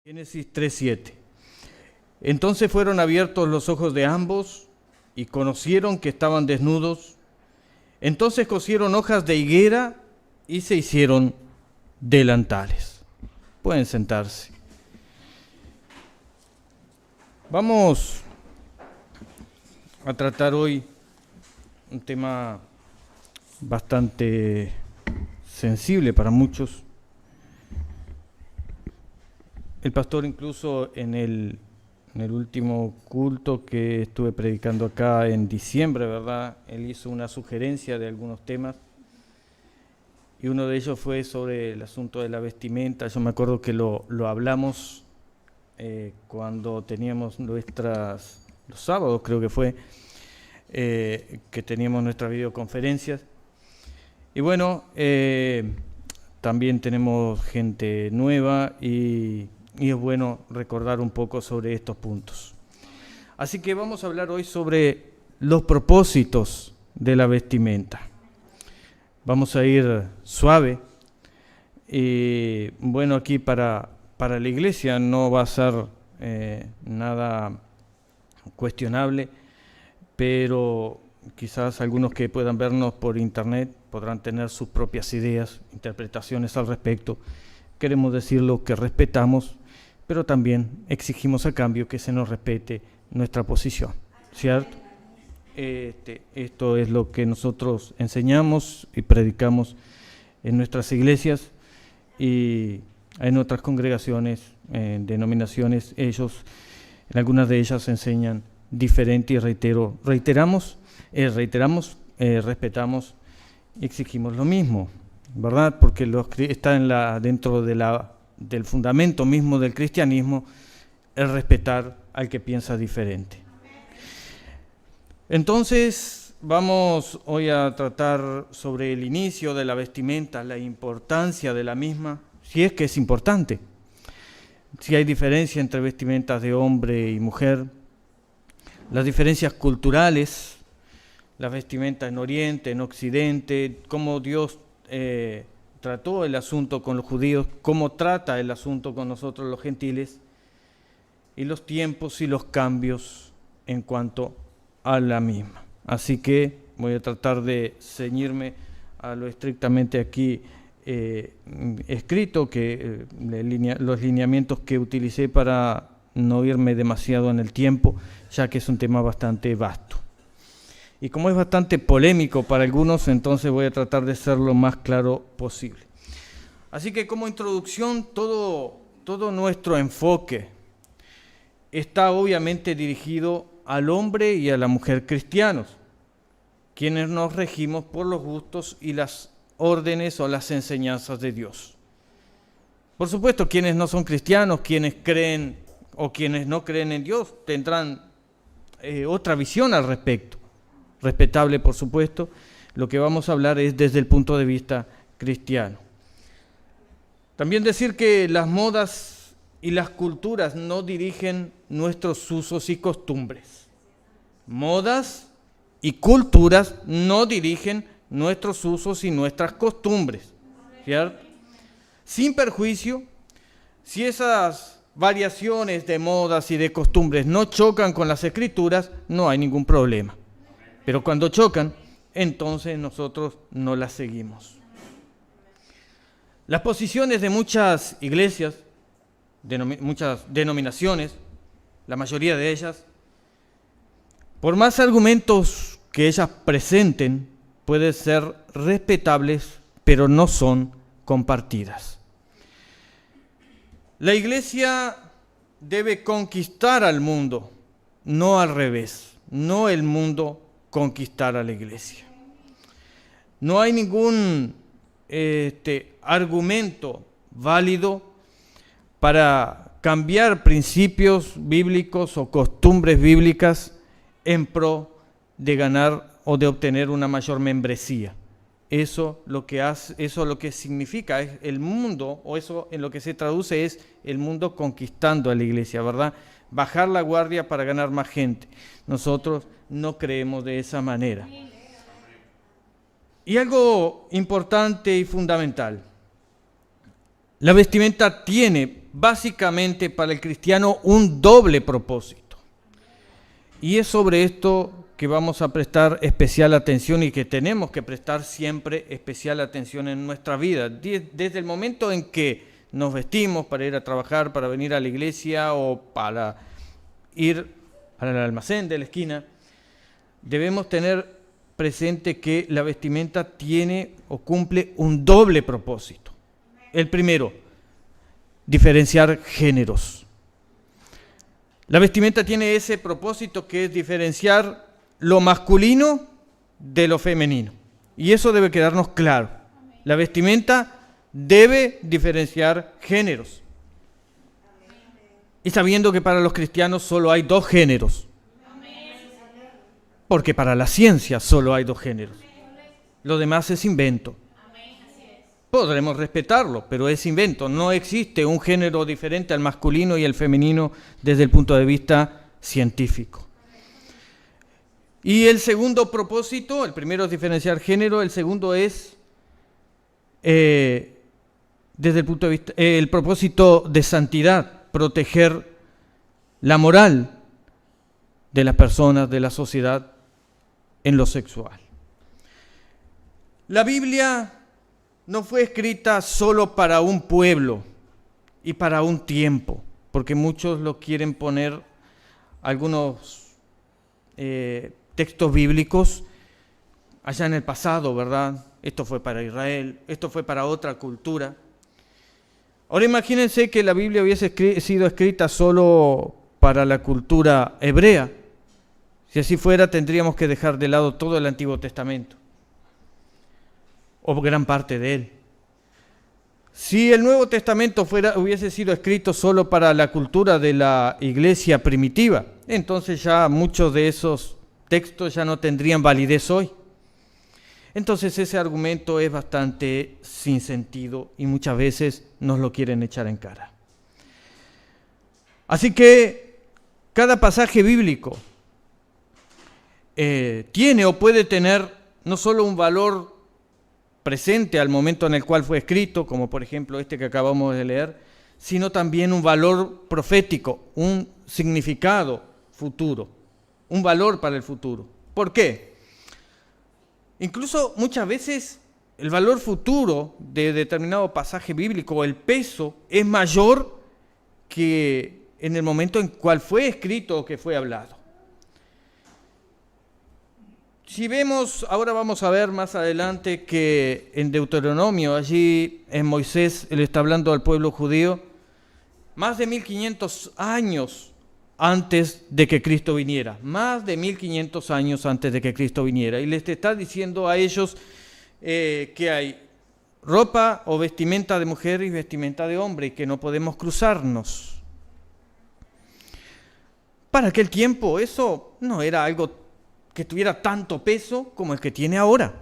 Génesis 3:7. Entonces fueron abiertos los ojos de ambos y conocieron que estaban desnudos. Entonces cosieron hojas de higuera y se hicieron delantales. Pueden sentarse. Vamos a tratar hoy un tema bastante sensible para muchos. El pastor incluso en el último culto que estuve predicando acá en diciembre, ¿verdad? Él hizo una sugerencia de algunos temas y uno de ellos fue sobre el asunto de la vestimenta. Yo me acuerdo que lo hablamos cuando teníamos los sábados, creo que fue, que teníamos nuestras videoconferencias. Y bueno, también tenemos gente nueva y es bueno recordar un poco sobre estos puntos. Así que vamos a hablar hoy sobre los propósitos de la vestimenta. Vamos a ir suave. Y bueno, aquí para la iglesia no va a ser nada cuestionable, pero quizás algunos que puedan vernos por internet podrán tener sus propias ideas, interpretaciones al respecto. Queremos decir lo que respetamos, pero también exigimos a cambio que se nos respete nuestra posición, ¿cierto? Esto es lo que nosotros enseñamos y predicamos en nuestras iglesias y en otras congregaciones, en denominaciones. Ellos, en algunas de ellas enseñan diferente y reiteramos, respetamos y exigimos lo mismo, ¿verdad? Porque está dentro del fundamento mismo del cristianismo el respetar al que piensa diferente. Entonces, vamos hoy a tratar sobre el inicio de la vestimenta, la importancia de la misma, si es que es importante, si hay diferencia entre vestimentas de hombre y mujer, las diferencias culturales, la vestimenta en Oriente, en Occidente, cómo Dios trató el asunto con los judíos, cómo trata el asunto con nosotros los gentiles, y los tiempos y los cambios en cuanto a la misma. Así que voy a tratar de ceñirme a lo estrictamente aquí escrito, los lineamientos que utilicé para no irme demasiado en el tiempo, ya que es un tema bastante vasto. Y como es bastante polémico para algunos, entonces voy a tratar de ser lo más claro posible. Así que como introducción, todo nuestro enfoque está obviamente dirigido al hombre y a la mujer cristianos, quienes nos regimos por los gustos y las órdenes o las enseñanzas de Dios. Por supuesto, quienes no son cristianos, quienes creen o quienes no creen en Dios, tendrán otra visión al respecto. Respetable, por supuesto. Lo que vamos a hablar es desde el punto de vista cristiano. También decir que las modas y las culturas no dirigen nuestros usos y costumbres. Modas y culturas no dirigen nuestros usos y nuestras costumbres, ¿cierto? Sin perjuicio, si esas variaciones de modas y de costumbres no chocan con las Escrituras, no hay ningún problema. Pero cuando chocan, entonces nosotros no las seguimos. Las posiciones de muchas iglesias, muchas denominaciones, la mayoría de ellas, por más argumentos que ellas presenten, pueden ser respetables, pero no son compartidas. La iglesia debe conquistar al mundo, no al revés, no el mundo conquistar a la iglesia. No hay ningún argumento válido para cambiar principios bíblicos o costumbres bíblicas en pro de ganar o de obtener una mayor membresía. Eso lo que significa es el mundo, o eso en lo que se traduce es el mundo conquistando a la iglesia, ¿verdad? Bajar la guardia para ganar más gente. Nosotros no creemos de esa manera. Y algo importante y fundamental, la vestimenta tiene básicamente para el cristiano un doble propósito. Y es sobre esto que vamos a prestar especial atención y que tenemos que prestar siempre especial atención en nuestra vida. Desde el momento en que nos vestimos para ir a trabajar, para venir a la iglesia o para ir al almacén de la esquina, debemos tener presente que la vestimenta tiene o cumple un doble propósito. El primero, diferenciar géneros. La vestimenta tiene ese propósito que es diferenciar lo masculino de lo femenino. Y eso debe quedarnos claro. La vestimenta debe diferenciar géneros. Y sabiendo que para los cristianos solo hay dos géneros. Porque para la ciencia solo hay dos géneros. Lo demás es invento. Podremos respetarlo, pero es invento. No existe un género diferente al masculino y al femenino desde el punto de vista científico. Y el segundo propósito, el primero es diferenciar género, el segundo es, desde el punto de vista, el propósito de santidad, proteger la moral de las personas, de la sociedad en lo sexual. La Biblia no fue escrita solo para un pueblo y para un tiempo, porque muchos lo quieren poner, algunos textos bíblicos allá en el pasado, ¿verdad? Esto fue para Israel, esto fue para otra cultura. Ahora imagínense que la Biblia hubiese sido escrita solo para la cultura hebrea. Si así fuera, tendríamos que dejar de lado todo el Antiguo Testamento, o gran parte de él. Si el Nuevo Testamento hubiese sido escrito solo para la cultura de la iglesia primitiva, entonces ya muchos de esos textos ya no tendrían validez hoy. Entonces ese argumento es bastante sin sentido y muchas veces nos lo quieren echar en cara. Así que cada pasaje bíblico tiene o puede tener no solo un valor presente al momento en el cual fue escrito, como por ejemplo este que acabamos de leer, sino también un valor profético, un significado futuro, un valor para el futuro. ¿Por qué? Incluso muchas veces el valor futuro de determinado pasaje bíblico, el peso, es mayor que en el momento en cual fue escrito o que fue hablado. Si vemos, ahora vamos a ver más adelante que en Deuteronomio, allí en Moisés, él está hablando al pueblo judío, más de 1500 años antes de que Cristo viniera, más de 1500 años antes de que Cristo viniera, y les está diciendo a ellos que hay ropa o vestimenta de mujer y vestimenta de hombre, y que no podemos cruzarnos. Para aquel tiempo eso no era algo que tuviera tanto peso como el que tiene ahora.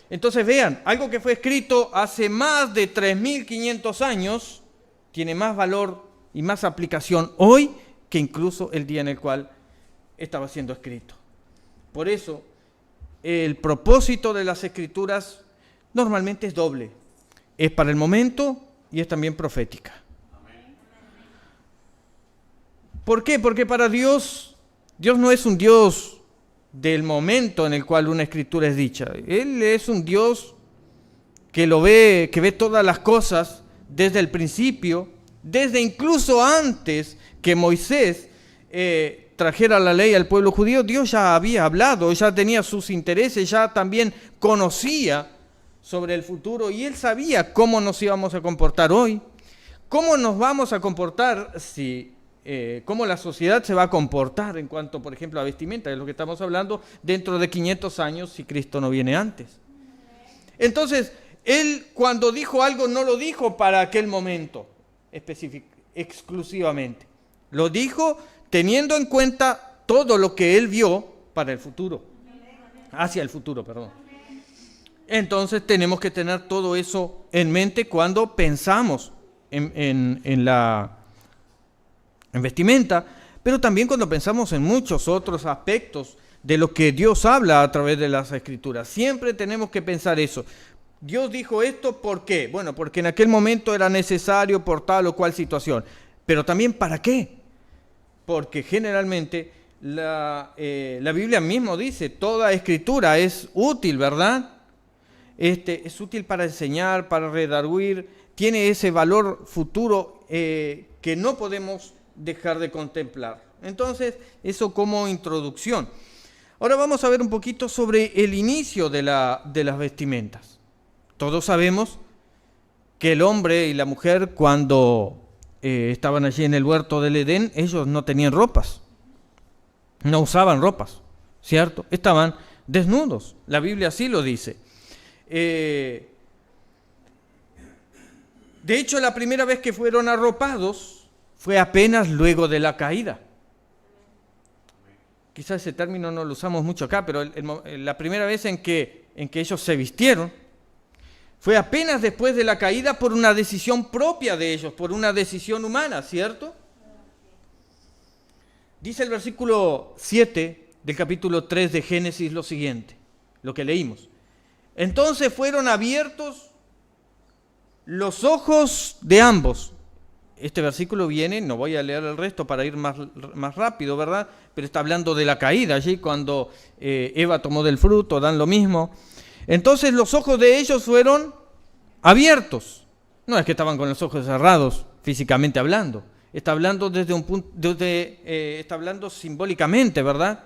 Entonces vean, algo que fue escrito hace más de 3500 años tiene más valor y más aplicación hoy que incluso el día en el cual estaba siendo escrito. Por eso, el propósito de las Escrituras normalmente es doble. Es para el momento y es también profética. ¿Por qué? Porque para Dios no es un Dios del momento en el cual una escritura es dicha. Él es un Dios que lo ve, que ve todas las cosas desde el principio, desde incluso antes que Moisés trajera la ley al pueblo judío. Dios ya había hablado, ya tenía sus intereses, ya también conocía sobre el futuro y él sabía cómo nos íbamos a comportar hoy, cómo nos vamos a comportar cómo la sociedad se va a comportar en cuanto, por ejemplo, a vestimenta, de lo que estamos hablando, dentro de 500 años si Cristo no viene antes. Entonces, él cuando dijo algo no lo dijo para aquel momento exclusivamente. Lo dijo teniendo en cuenta todo lo que él vio para el futuro, hacia el futuro, perdón. Entonces tenemos que tener todo eso en mente cuando pensamos en vestimenta, pero también cuando pensamos en muchos otros aspectos de lo que Dios habla a través de las Escrituras. Siempre tenemos que pensar eso. Dios dijo esto, ¿por qué? Bueno, porque en aquel momento era necesario por tal o cual situación. Pero también, ¿para qué? Porque generalmente la Biblia mismo dice, toda escritura es útil, ¿verdad? Es útil para enseñar, para redarguir, tiene ese valor futuro que no podemos dejar de contemplar. Entonces, eso como introducción. Ahora vamos a ver un poquito sobre el inicio de las vestimentas. Todos sabemos que el hombre y la mujer cuando estaban allí en el huerto del Edén, ellos no tenían ropas, no usaban ropas, ¿cierto? Estaban desnudos, la Biblia así lo dice. De hecho, la primera vez que fueron arropados fue apenas luego de la caída. Quizás ese término no lo usamos mucho acá, pero la primera vez en que ellos se vistieron fue apenas después de la caída por una decisión propia de ellos, por una decisión humana, ¿cierto? Dice el versículo 7 del capítulo 3 de Génesis lo siguiente, lo que leímos. Entonces fueron abiertos los ojos de ambos. Este versículo viene, no voy a leer el resto para ir más rápido, ¿verdad? Pero está hablando de la caída allí, cuando Eva tomó del fruto, dan lo mismo. Entonces los ojos de ellos fueron abiertos. No es que estaban con los ojos cerrados, físicamente hablando. Está hablando desde un punto, está hablando simbólicamente, ¿verdad?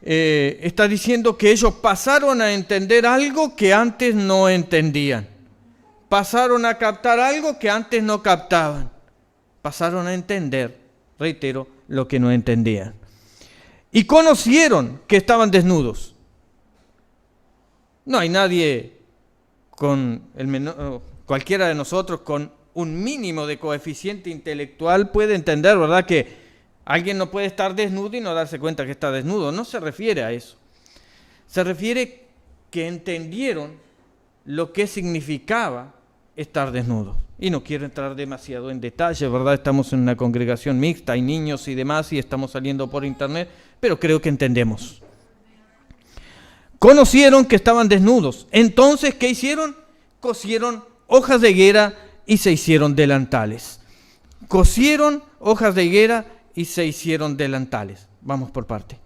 Está diciendo que ellos pasaron a entender algo que antes no entendían. Pasaron a captar algo que antes no captaban. Pasaron a entender, reitero, lo que no entendían. Y conocieron que estaban desnudos. No hay nadie cualquiera de nosotros con un mínimo de coeficiente intelectual puede entender, ¿verdad?, que alguien no puede estar desnudo y no darse cuenta que está desnudo. No se refiere a eso. Se refiere que entendieron lo que significaba estar desnudo. Y no quiero entrar demasiado en detalle, ¿verdad? Estamos en una congregación mixta, hay niños y demás, y estamos saliendo por internet, pero creo que entendemos. Conocieron que estaban desnudos. Entonces, ¿qué hicieron? Cosieron hojas de higuera y se hicieron delantales. Cosieron hojas de higuera y se hicieron delantales. Vamos por parte.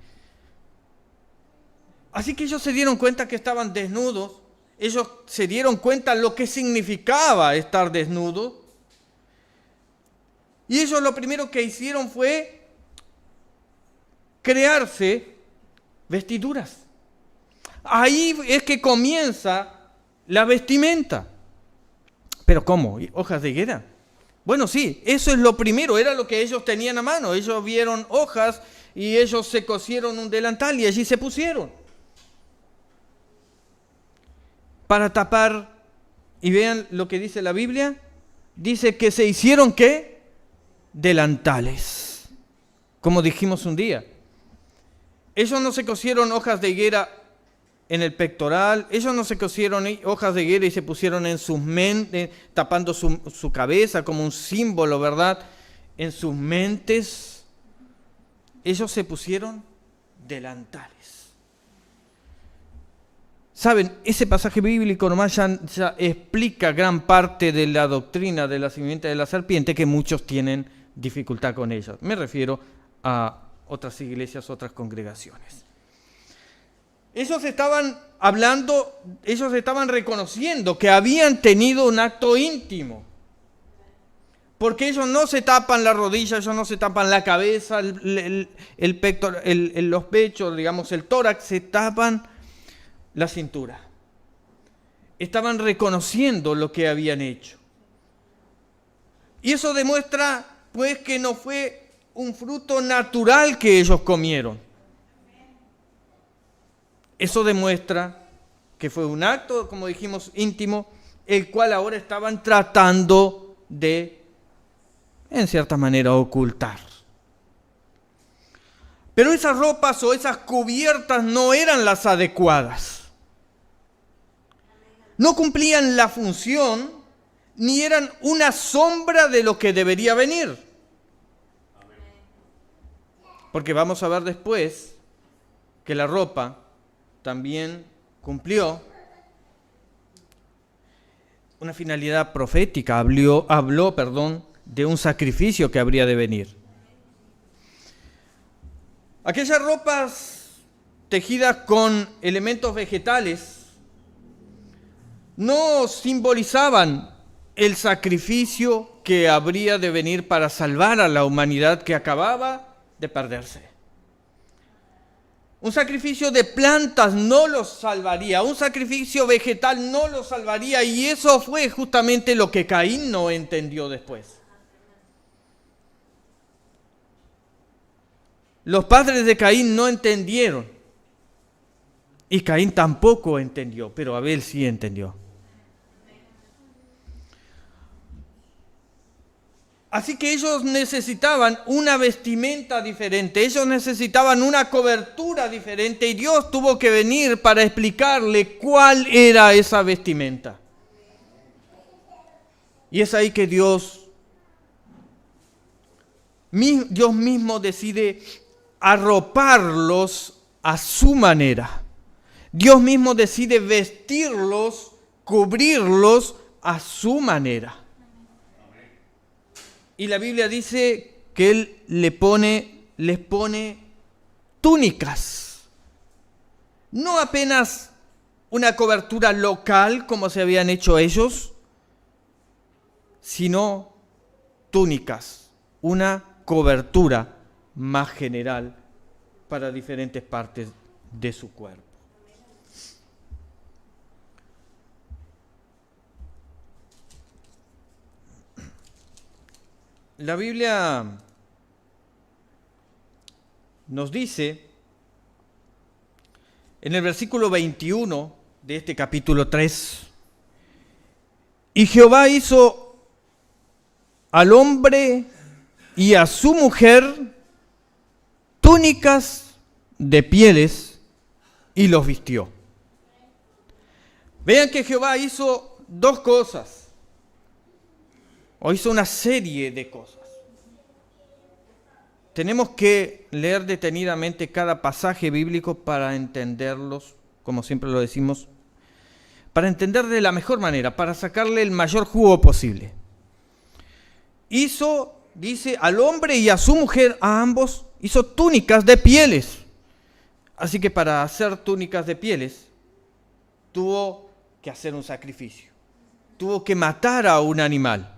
Así que ellos se dieron cuenta que estaban desnudos. Ellos se dieron cuenta lo que significaba estar desnudo. Y ellos lo primero que hicieron fue crearse vestiduras. Ahí es que comienza la vestimenta. ¿Pero cómo? ¿Hojas de higuera? Bueno, sí, eso es lo primero, era lo que ellos tenían a mano. Ellos vieron hojas y ellos se cosieron un delantal y allí se pusieron. Para tapar, y vean lo que dice la Biblia, dice que se hicieron, ¿qué? Delantales, como dijimos un día. Ellos no se cosieron hojas de higuera en el pectoral, ellos no se cosieron hojas de higuera y se pusieron en sus mentes, tapando su cabeza como un símbolo, ¿verdad? En sus mentes, ellos se pusieron delantales. Saben, ese pasaje bíblico nomás ya explica gran parte de la doctrina de la simiente de la serpiente que muchos tienen dificultad con ella. Me refiero a otras iglesias, otras congregaciones. Ellos estaban hablando, ellos estaban reconociendo que habían tenido un acto íntimo. Porque ellos no se tapan la rodilla, ellos no se tapan la cabeza, los pechos, digamos, el tórax, se tapan la cintura. Estaban reconociendo lo que habían hecho. Y eso demuestra, pues, que no fue un fruto natural que ellos comieron. Eso demuestra que fue un acto, como dijimos, íntimo, el cual ahora estaban tratando de, en cierta manera, ocultar. Pero esas ropas o esas cubiertas no eran las adecuadas. No cumplían la función, ni eran una sombra de lo que debería venir. Porque vamos a ver después que la ropa también cumplió una finalidad profética, habló, de un sacrificio que habría de venir. Aquellas ropas tejidas con elementos vegetales no simbolizaban el sacrificio que habría de venir para salvar a la humanidad que acababa de perderse. Un sacrificio de plantas no los salvaría, un sacrificio vegetal no los salvaría, y eso fue justamente lo que Caín no entendió después. Los padres de Caín no entendieron, y Caín tampoco entendió, pero Abel sí entendió. Así que ellos necesitaban una vestimenta diferente, ellos necesitaban una cobertura diferente, y Dios tuvo que venir para explicarle cuál era esa vestimenta. Y es ahí que Dios mismo decide arroparlos a su manera. Dios mismo decide vestirlos, cubrirlos a su manera. Y la Biblia dice que Él les pone túnicas. No apenas una cobertura local como se habían hecho ellos, sino túnicas, una cobertura más general para diferentes partes de su cuerpo. La Biblia nos dice en el versículo 21 de este capítulo 3, y Jehová hizo al hombre y a su mujer túnicas de pieles y los vistió. Vean que Jehová hizo dos cosas. O hizo una serie de cosas. Tenemos que leer detenidamente cada pasaje bíblico para entenderlos, como siempre lo decimos, para entender de la mejor manera, para sacarle el mayor jugo posible. Hizo, dice, al hombre y a su mujer, a ambos, hizo túnicas de pieles. Así que para hacer túnicas de pieles, tuvo que hacer un sacrificio. Tuvo que matar a un animal.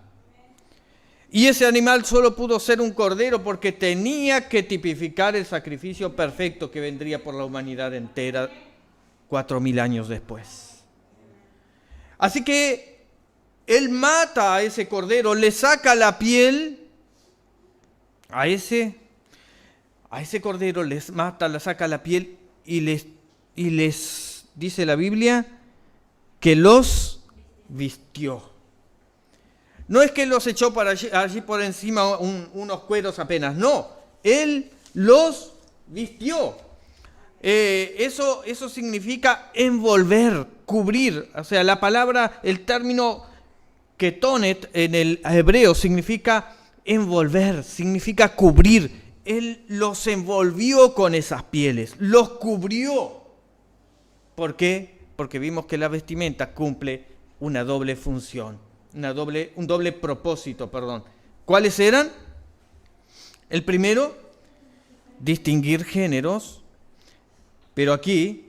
Y ese animal solo pudo ser un cordero porque tenía que tipificar el sacrificio perfecto que vendría por la humanidad entera 4000 años después. Así que Él mata a ese cordero, le saca la piel a ese cordero, les mata, le saca la piel y les dice la Biblia que los vistió. No es que los echó para allí por encima unos cueros apenas, no, Él los vistió. Eso significa envolver, cubrir. O sea, la palabra, el término ketonet en el hebreo significa envolver, significa cubrir. Él los envolvió con esas pieles, los cubrió. ¿Por qué? Porque vimos que la vestimenta cumple una doble función. Un doble propósito. ¿Cuáles eran? El primero, distinguir géneros, pero aquí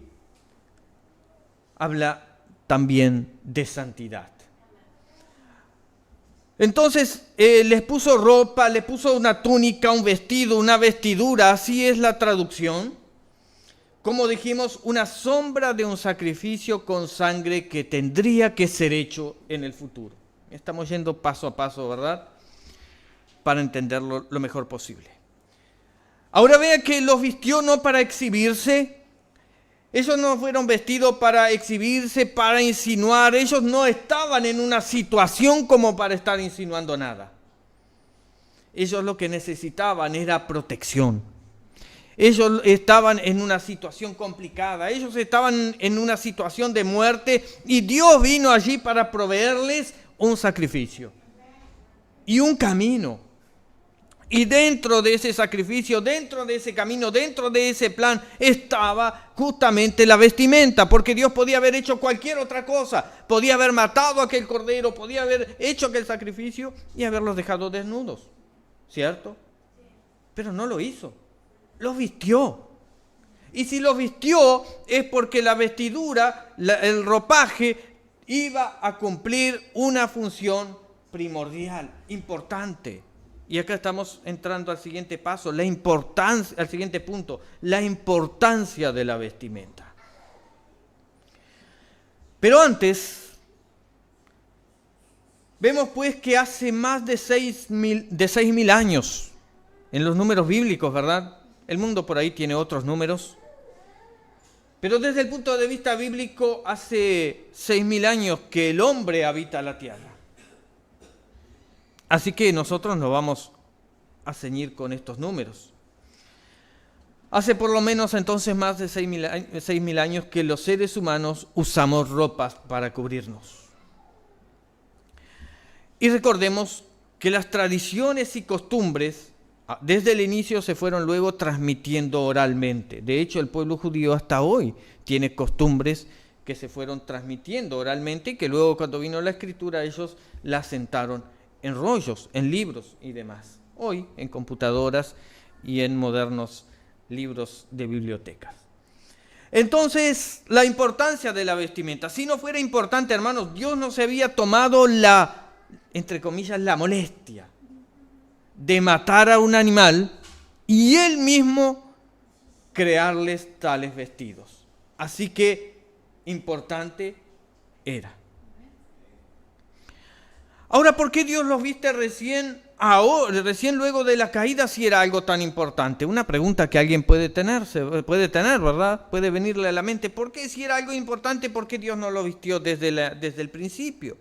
habla también de santidad. Entonces les puso ropa, le puso una túnica, un vestido, una vestidura, así es la traducción. Como dijimos, una sombra de un sacrificio con sangre que tendría que ser hecho en el futuro. Estamos yendo paso a paso, ¿verdad? Para entenderlo lo mejor posible. Ahora vea que los vistió no para exhibirse. Ellos no fueron vestidos para exhibirse, para insinuar. Ellos no estaban en una situación como para estar insinuando nada. Ellos lo que necesitaban era protección. Ellos estaban en una situación complicada. Ellos estaban en una situación de muerte y Dios vino allí para proveerles un sacrificio y un camino. Y dentro de ese sacrificio, dentro de ese camino, dentro de ese plan, estaba justamente la vestimenta, porque Dios podía haber hecho cualquier otra cosa. Podía haber matado a aquel cordero, podía haber hecho aquel sacrificio y haberlos dejado desnudos, ¿cierto? Pero no lo hizo, los vistió. Y si los vistió es porque la vestidura, el ropaje, iba a cumplir una función primordial, importante. Y acá estamos entrando al siguiente paso, al siguiente punto, la importancia de la vestimenta. Pero antes, vemos pues que hace más de 6.000 años, en los números bíblicos, ¿verdad? El mundo por ahí tiene otros números. Pero desde el punto de vista bíblico, hace 6.000 años que el hombre habita la tierra. Así que nosotros nos vamos a ceñir con estos números. Hace por lo menos entonces más de 6.000 años que los seres humanos usamos ropas para cubrirnos. Y recordemos que las tradiciones y costumbres desde el inicio se fueron luego transmitiendo oralmente. De hecho, el pueblo judío hasta hoy tiene costumbres que se fueron transmitiendo oralmente y que luego cuando vino la escritura ellos las sentaron en rollos, en libros y demás. Hoy en computadoras y en modernos libros de bibliotecas. Entonces, la importancia de la vestimenta. Si no fuera importante, hermanos, Dios no se había tomado entre comillas, la molestia de matar a un animal y Él mismo crearles tales vestidos. Así que importante era. Ahora, ¿por qué Dios los viste recién luego de la caída si era algo tan importante? Una pregunta que alguien puede tener, ¿verdad? Puede venirle a la mente. ¿Por qué si era algo importante, por qué Dios no lo vistió desde el principio?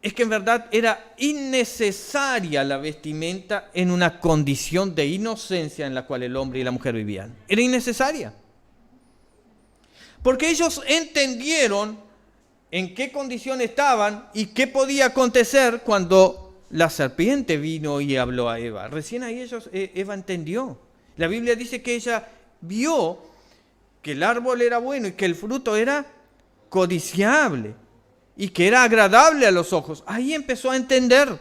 Es que en verdad era innecesaria la vestimenta en una condición de inocencia en la cual el hombre y la mujer vivían. Era innecesaria. Porque ellos entendieron en qué condición estaban y qué podía acontecer cuando la serpiente vino y habló a Eva. Recién ahí Eva entendió. La Biblia dice que ella vio que el árbol era bueno y que el fruto era codiciable y que era agradable a los ojos. Ahí empezó a entender.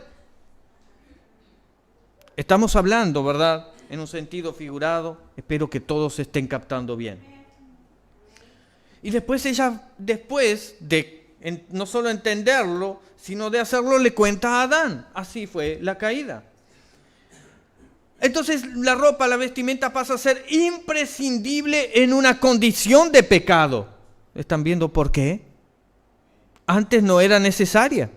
Estamos hablando, ¿verdad?, en un sentido figurado. Espero que todos estén captando bien. Y después ella, no solo entenderlo, sino de hacerlo, le cuenta a Adán. Así fue la caída. Entonces la ropa, la vestimenta pasa a ser imprescindible en una condición de pecado. ¿Están viendo por qué? Antes no era necesaria.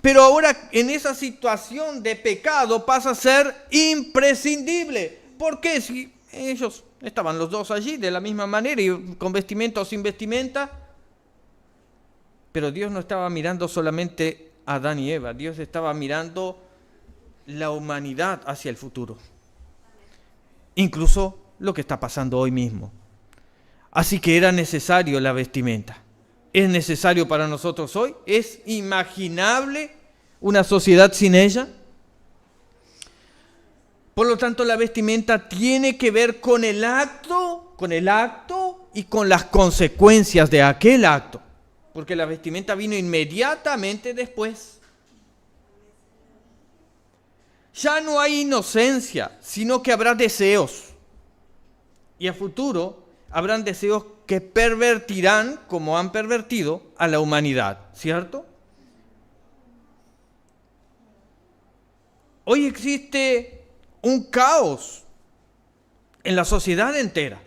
Pero ahora en esa situación de pecado pasa a ser imprescindible. ¿Por qué? Si ellos estaban los dos allí de la misma manera, y con vestimenta o sin vestimenta. Pero Dios no estaba mirando solamente a Adán y Eva. Dios estaba mirando la humanidad hacia el futuro. Incluso lo que está pasando hoy mismo. Así que era necesario la vestimenta. ¿Es necesario para nosotros hoy? ¿Es imaginable una sociedad sin ella? Por lo tanto, la vestimenta tiene que ver con el acto y con las consecuencias de aquel acto. Porque la vestimenta vino inmediatamente después. Ya no hay inocencia, sino que habrá deseos. Y a futuro habrán deseos que pervertirán, como han pervertido, a la humanidad, ¿cierto? Hoy existe un caos en la sociedad entera.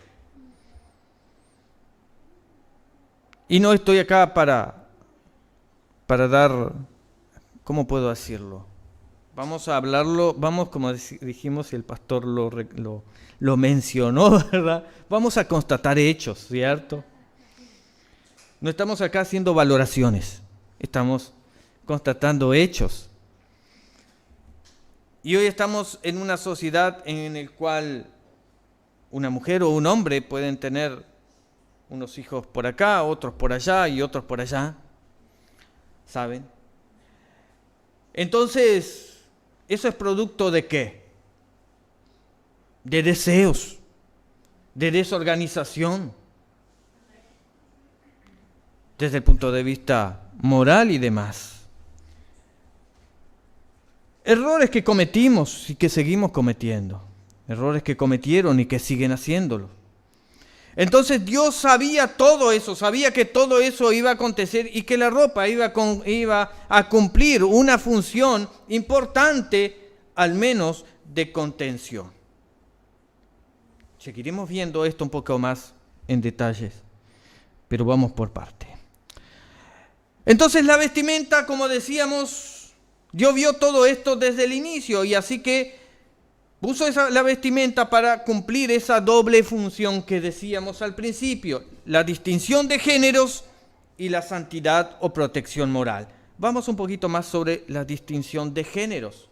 Y no estoy acá para dar, ¿cómo puedo decirlo? Vamos a hablarlo, como dijimos y el pastor lo mencionó, ¿verdad? Vamos a constatar hechos, ¿cierto? No estamos acá haciendo valoraciones, estamos constatando hechos. Y hoy estamos en una sociedad en la cual una mujer o un hombre pueden tener unos hijos por acá, otros por allá y otros por allá, ¿saben? Entonces, ¿eso es producto de qué? De deseos, de desorganización, desde el punto de vista moral y demás. Errores que cometimos y que seguimos cometiendo. Errores que cometieron y que siguen haciéndolo. Entonces Dios sabía todo eso, sabía que todo eso iba a acontecer y que la ropa iba a cumplir una función importante, al menos de contención. Seguiremos viendo esto un poco más en detalles, pero vamos por parte. Entonces la vestimenta, como decíamos, Dios vio todo esto desde el inicio y así que puso la vestimenta para cumplir esa doble función que decíamos al principio, la distinción de géneros y la santidad o protección moral. Vamos un poquito más sobre la distinción de géneros.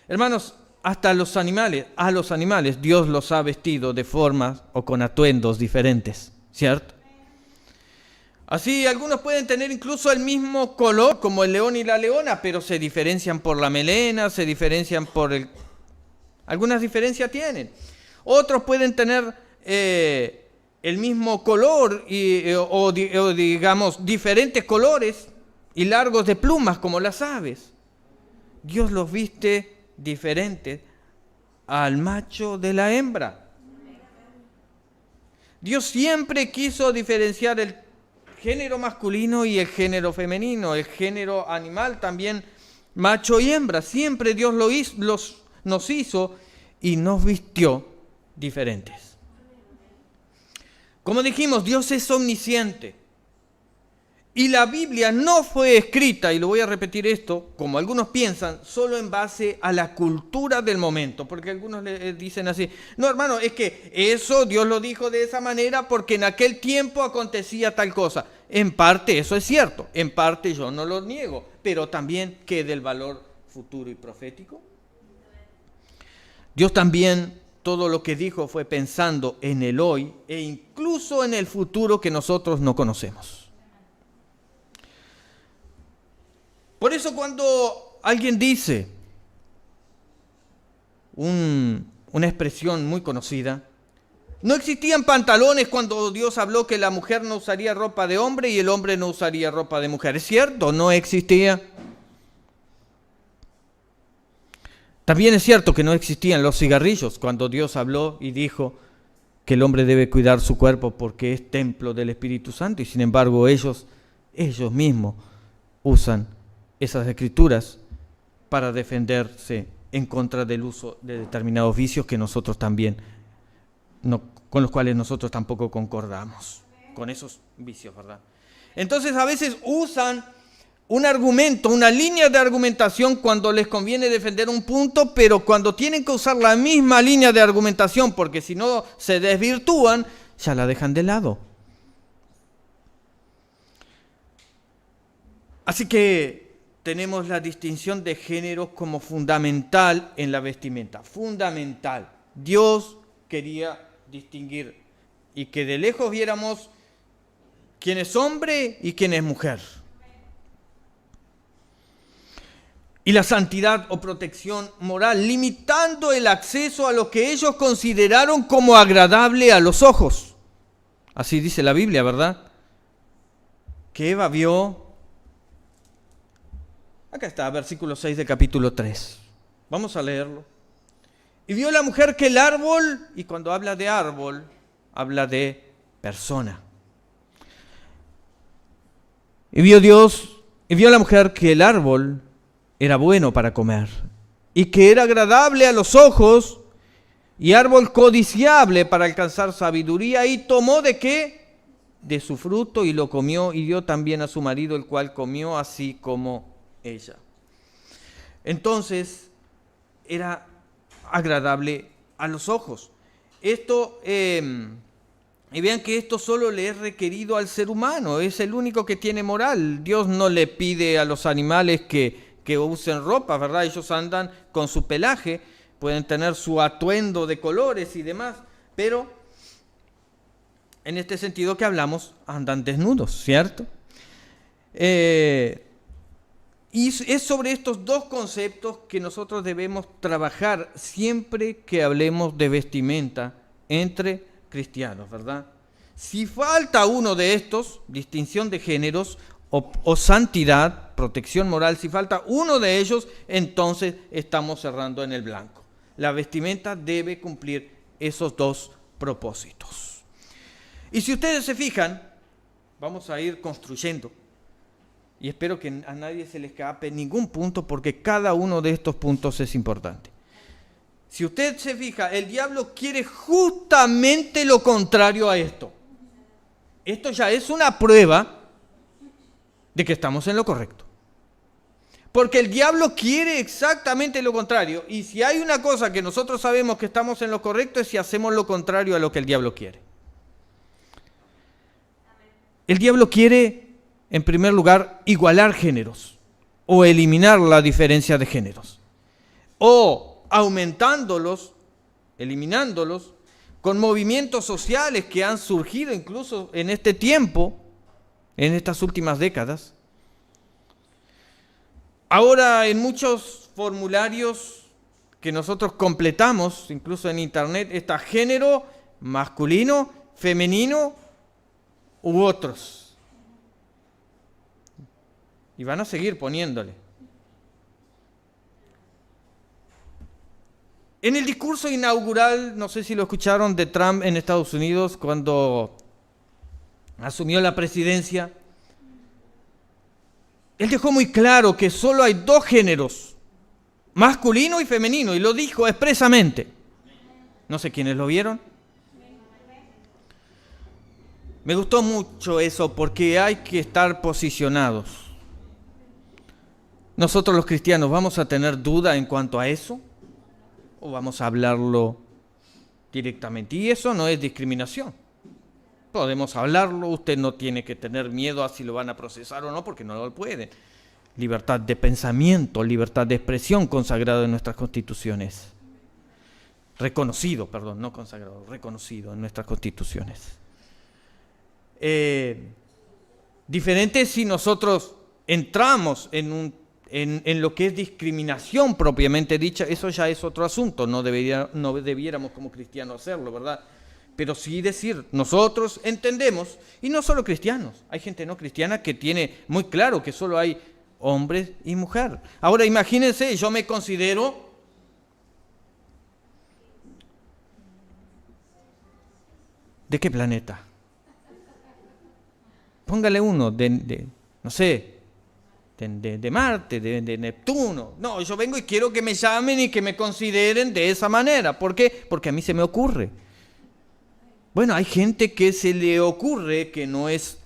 Hermanos, hasta a los animales Dios los ha vestido de formas o con atuendos diferentes, ¿cierto? Así, algunos pueden tener incluso el mismo color, como el león y la leona, pero se diferencian por la melena, se diferencian por el... Algunas diferencias tienen. Otros pueden tener el mismo color o digamos diferentes colores y largos de plumas, como las aves. Dios los viste diferentes al macho de la hembra. Dios siempre quiso diferenciar el género masculino y el género femenino, el género animal también, macho y hembra. Siempre Dios nos hizo y nos vistió diferentes. Como dijimos, Dios es omnisciente. Y la Biblia no fue escrita, y lo voy a repetir esto, como algunos piensan, solo en base a la cultura del momento. Porque algunos le dicen así, no hermano, es que eso Dios lo dijo de esa manera porque en aquel tiempo acontecía tal cosa. En parte eso es cierto, en parte yo no lo niego, pero también ¿qué del valor futuro y profético? Dios también todo lo que dijo fue pensando en el hoy e incluso en el futuro que nosotros no conocemos. Por eso cuando alguien dice una expresión muy conocida, no existían pantalones cuando Dios habló que la mujer no usaría ropa de hombre y el hombre no usaría ropa de mujer. ¿Es cierto? No existía. También es cierto que no existían los cigarrillos cuando Dios habló y dijo que el hombre debe cuidar su cuerpo porque es templo del Espíritu Santo y sin embargo ellos mismos usan esas escrituras para defenderse en contra del uso de determinados vicios que nosotros también, con los cuales nosotros tampoco concordamos, con esos vicios, ¿verdad? Entonces a veces usan un argumento, una línea de argumentación cuando les conviene defender un punto, pero cuando tienen que usar la misma línea de argumentación, porque si no se desvirtúan, ya la dejan de lado. Así que tenemos la distinción de géneros como fundamental en la vestimenta. Fundamental. Dios quería distinguir y que de lejos viéramos quién es hombre y quién es mujer. Y la santidad o protección moral, limitando el acceso a lo que ellos consideraron como agradable a los ojos. Así dice la Biblia, ¿verdad? Que Eva vio. Acá está, versículo 6 de capítulo 3. Vamos a leerlo. Y vio la mujer que el árbol, y cuando habla de árbol, habla de persona. Y vio la mujer que el árbol era bueno para comer, y que era agradable a los ojos, y árbol codiciable para alcanzar sabiduría, y tomó ¿de qué? De su fruto, y lo comió, y dio también a su marido, el cual comió así como ella. Entonces, era agradable a los ojos. Esto, y vean que esto solo le es requerido al ser humano, es el único que tiene moral. Dios no le pide a los animales que usen ropa, ¿verdad? Ellos andan con su pelaje, pueden tener su atuendo de colores y demás, pero en este sentido que hablamos, andan desnudos, ¿cierto? Y es sobre estos dos conceptos que nosotros debemos trabajar siempre que hablemos de vestimenta entre cristianos, ¿verdad? Si falta uno de estos, distinción de géneros o santidad, protección moral, si falta uno de ellos, entonces estamos cerrando en el blanco. La vestimenta debe cumplir esos dos propósitos. Y si ustedes se fijan, vamos a ir construyendo. Y espero que a nadie se le escape ningún punto, porque cada uno de estos puntos es importante. Si usted se fija, el diablo quiere justamente lo contrario a esto. Esto ya es una prueba de que estamos en lo correcto. Porque el diablo quiere exactamente lo contrario. Y si hay una cosa que nosotros sabemos que estamos en lo correcto, es si hacemos lo contrario a lo que el diablo quiere. El diablo quiere, en primer lugar, igualar géneros o eliminar la diferencia de géneros. O aumentándolos, eliminándolos, con movimientos sociales que han surgido incluso en este tiempo, en estas últimas décadas. Ahora en muchos formularios que nosotros completamos, incluso en internet, está género masculino, femenino u otros. Y van a seguir poniéndole. En el discurso inaugural, no sé si lo escucharon, de Trump en Estados Unidos cuando asumió la presidencia, él dejó muy claro que solo hay dos géneros, masculino y femenino, y lo dijo expresamente. No sé quiénes lo vieron. Me gustó mucho eso porque hay que estar posicionados. Nosotros los cristianos, ¿vamos a tener duda en cuanto a eso? ¿O vamos a hablarlo directamente? Y eso no es discriminación. Podemos hablarlo, usted no tiene que tener miedo a si lo van a procesar o no, porque no lo pueden. Libertad de pensamiento, libertad de expresión consagrado en nuestras constituciones. Reconocido en nuestras constituciones. Diferente si nosotros entramos en lo que es discriminación propiamente dicha, eso ya es otro asunto, no debiéramos como cristianos hacerlo, ¿verdad? Pero sí decir, nosotros entendemos, y no solo cristianos, hay gente no cristiana que tiene muy claro que solo hay hombres y mujer. Ahora imagínense, yo me considero ¿de qué planeta? Póngale uno, no sé, de Marte, de Neptuno. No, yo vengo y quiero que me llamen y que me consideren de esa manera. ¿Por qué? Porque a mí se me ocurre. Bueno, hay gente que se le ocurre que no es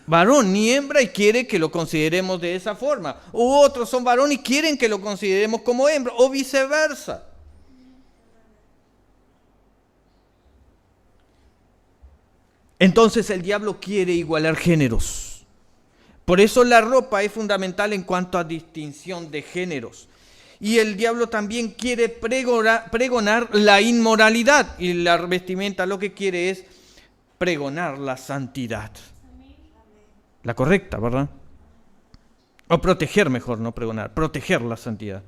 varón ni hembra y quiere que lo consideremos de esa forma. U otros son varón y quieren que lo consideremos como hembra, o viceversa. Entonces el diablo quiere igualar géneros. Por eso la ropa es fundamental en cuanto a distinción de géneros. Y el diablo también quiere pregonar la inmoralidad. Y la vestimenta lo que quiere es pregonar la santidad. La correcta, ¿verdad? O proteger, mejor, no pregonar, proteger la santidad.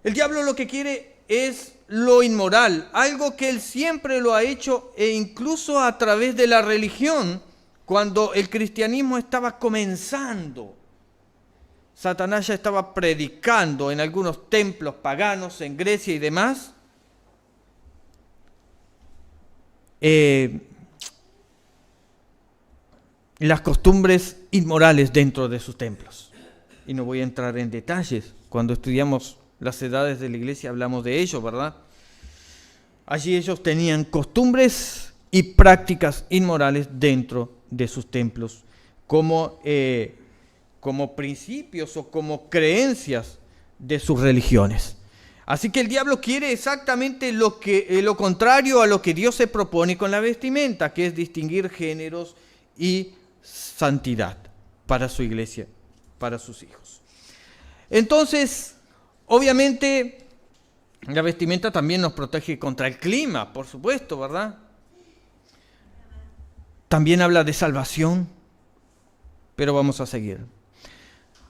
El diablo lo que quiere es lo inmoral, algo que él siempre lo ha hecho, e incluso a través de la religión, cuando el cristianismo estaba comenzando. Satanás ya estaba predicando en algunos templos paganos en Grecia y demás. Las costumbres inmorales dentro de sus templos. Y no voy a entrar en detalles. Cuando estudiamos las edades de la iglesia hablamos de ello, ¿verdad? Allí ellos tenían costumbres y prácticas inmorales dentro de sus templos, como principios o como creencias de sus religiones. Así que el diablo quiere exactamente lo contrario a lo que Dios se propone con la vestimenta, que es distinguir géneros y santidad para su iglesia, para sus hijos. Entonces, obviamente, la vestimenta también nos protege contra el clima, por supuesto, ¿verdad? También habla de salvación, pero vamos a seguir.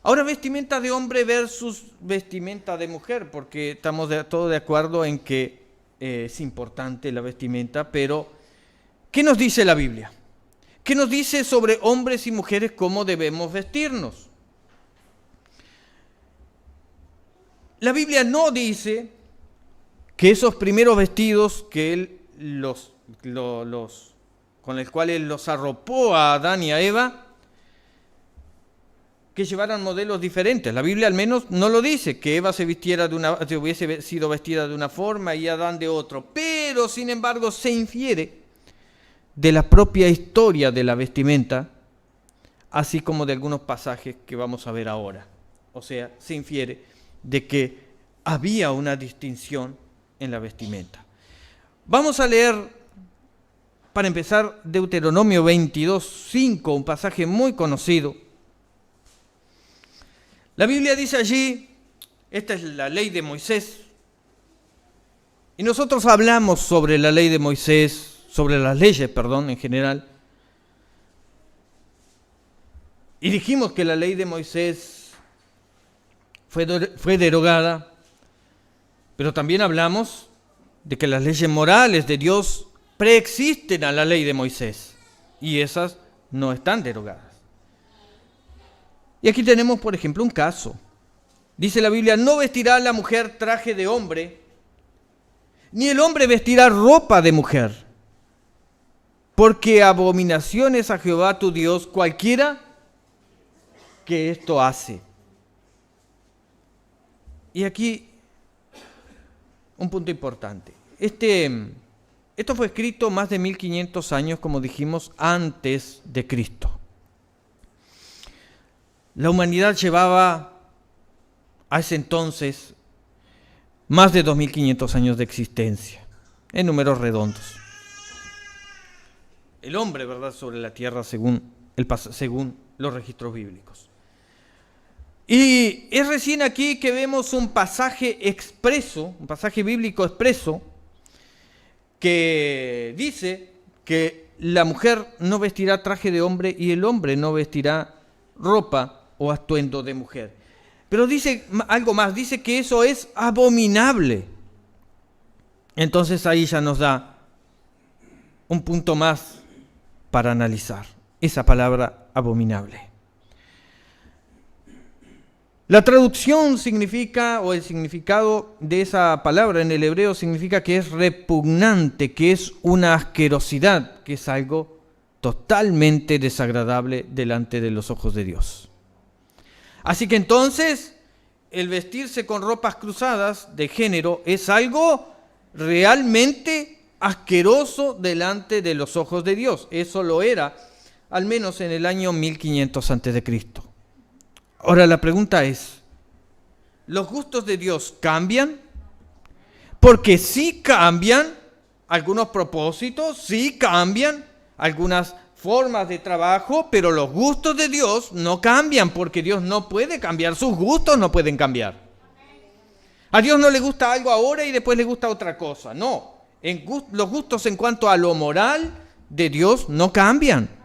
Ahora, vestimenta de hombre versus vestimenta de mujer, porque estamos todos de acuerdo en que es importante la vestimenta, pero ¿qué nos dice la Biblia? ¿Qué nos dice sobre hombres y mujeres cómo debemos vestirnos? La Biblia no dice que esos primeros vestidos que Él con el cual Él los arropó a Adán y a Eva, que llevaran modelos diferentes. La Biblia al menos no lo dice, que Eva se hubiese sido vestida de una forma y Adán de otro, pero sin embargo se infiere de la propia historia de la vestimenta, así como de algunos pasajes que vamos a ver ahora. O sea, se infiere de que había una distinción en la vestimenta. Vamos a leer, para empezar, Deuteronomio 22:5, un pasaje muy conocido. La Biblia dice allí, esta es la ley de Moisés, y nosotros hablamos sobre la ley de Moisés, sobre las leyes, en general, y dijimos que la ley de Moisés fue derogada, pero también hablamos de que las leyes morales de Dios preexisten a la ley de Moisés, y esas no están derogadas. Y aquí tenemos, por ejemplo, un caso. Dice la Biblia, no vestirá la mujer traje de hombre, ni el hombre vestirá ropa de mujer, porque abominación es a Jehová tu Dios cualquiera que esto hace. Y aquí un punto importante. Esto fue escrito más de 1500 años, como dijimos, antes de Cristo. La humanidad llevaba a ese entonces más de 2500 años de existencia, en números redondos. El hombre, ¿verdad?, sobre la tierra según los registros bíblicos. Y es recién aquí que vemos un pasaje bíblico expreso, que dice que la mujer no vestirá traje de hombre y el hombre no vestirá ropa o atuendo de mujer. Pero dice algo más, dice que eso es abominable. Entonces ahí ya nos da un punto más para analizar esa palabra abominable. La traducción significa, o el significado de esa palabra en el hebreo significa que es repugnante, que es una asquerosidad, que es algo totalmente desagradable delante de los ojos de Dios. Así que entonces, el vestirse con ropas cruzadas de género es algo realmente asqueroso delante de los ojos de Dios. Eso lo era, al menos en el año 1500 a.C. Ahora la pregunta es, ¿los gustos de Dios cambian? Porque sí cambian algunos propósitos, sí cambian algunas formas de trabajo, pero los gustos de Dios no cambian, porque Dios no puede cambiar, sus gustos no pueden cambiar. A Dios no le gusta algo ahora y después le gusta otra cosa, no. Los gustos en cuanto a lo moral de Dios no cambian.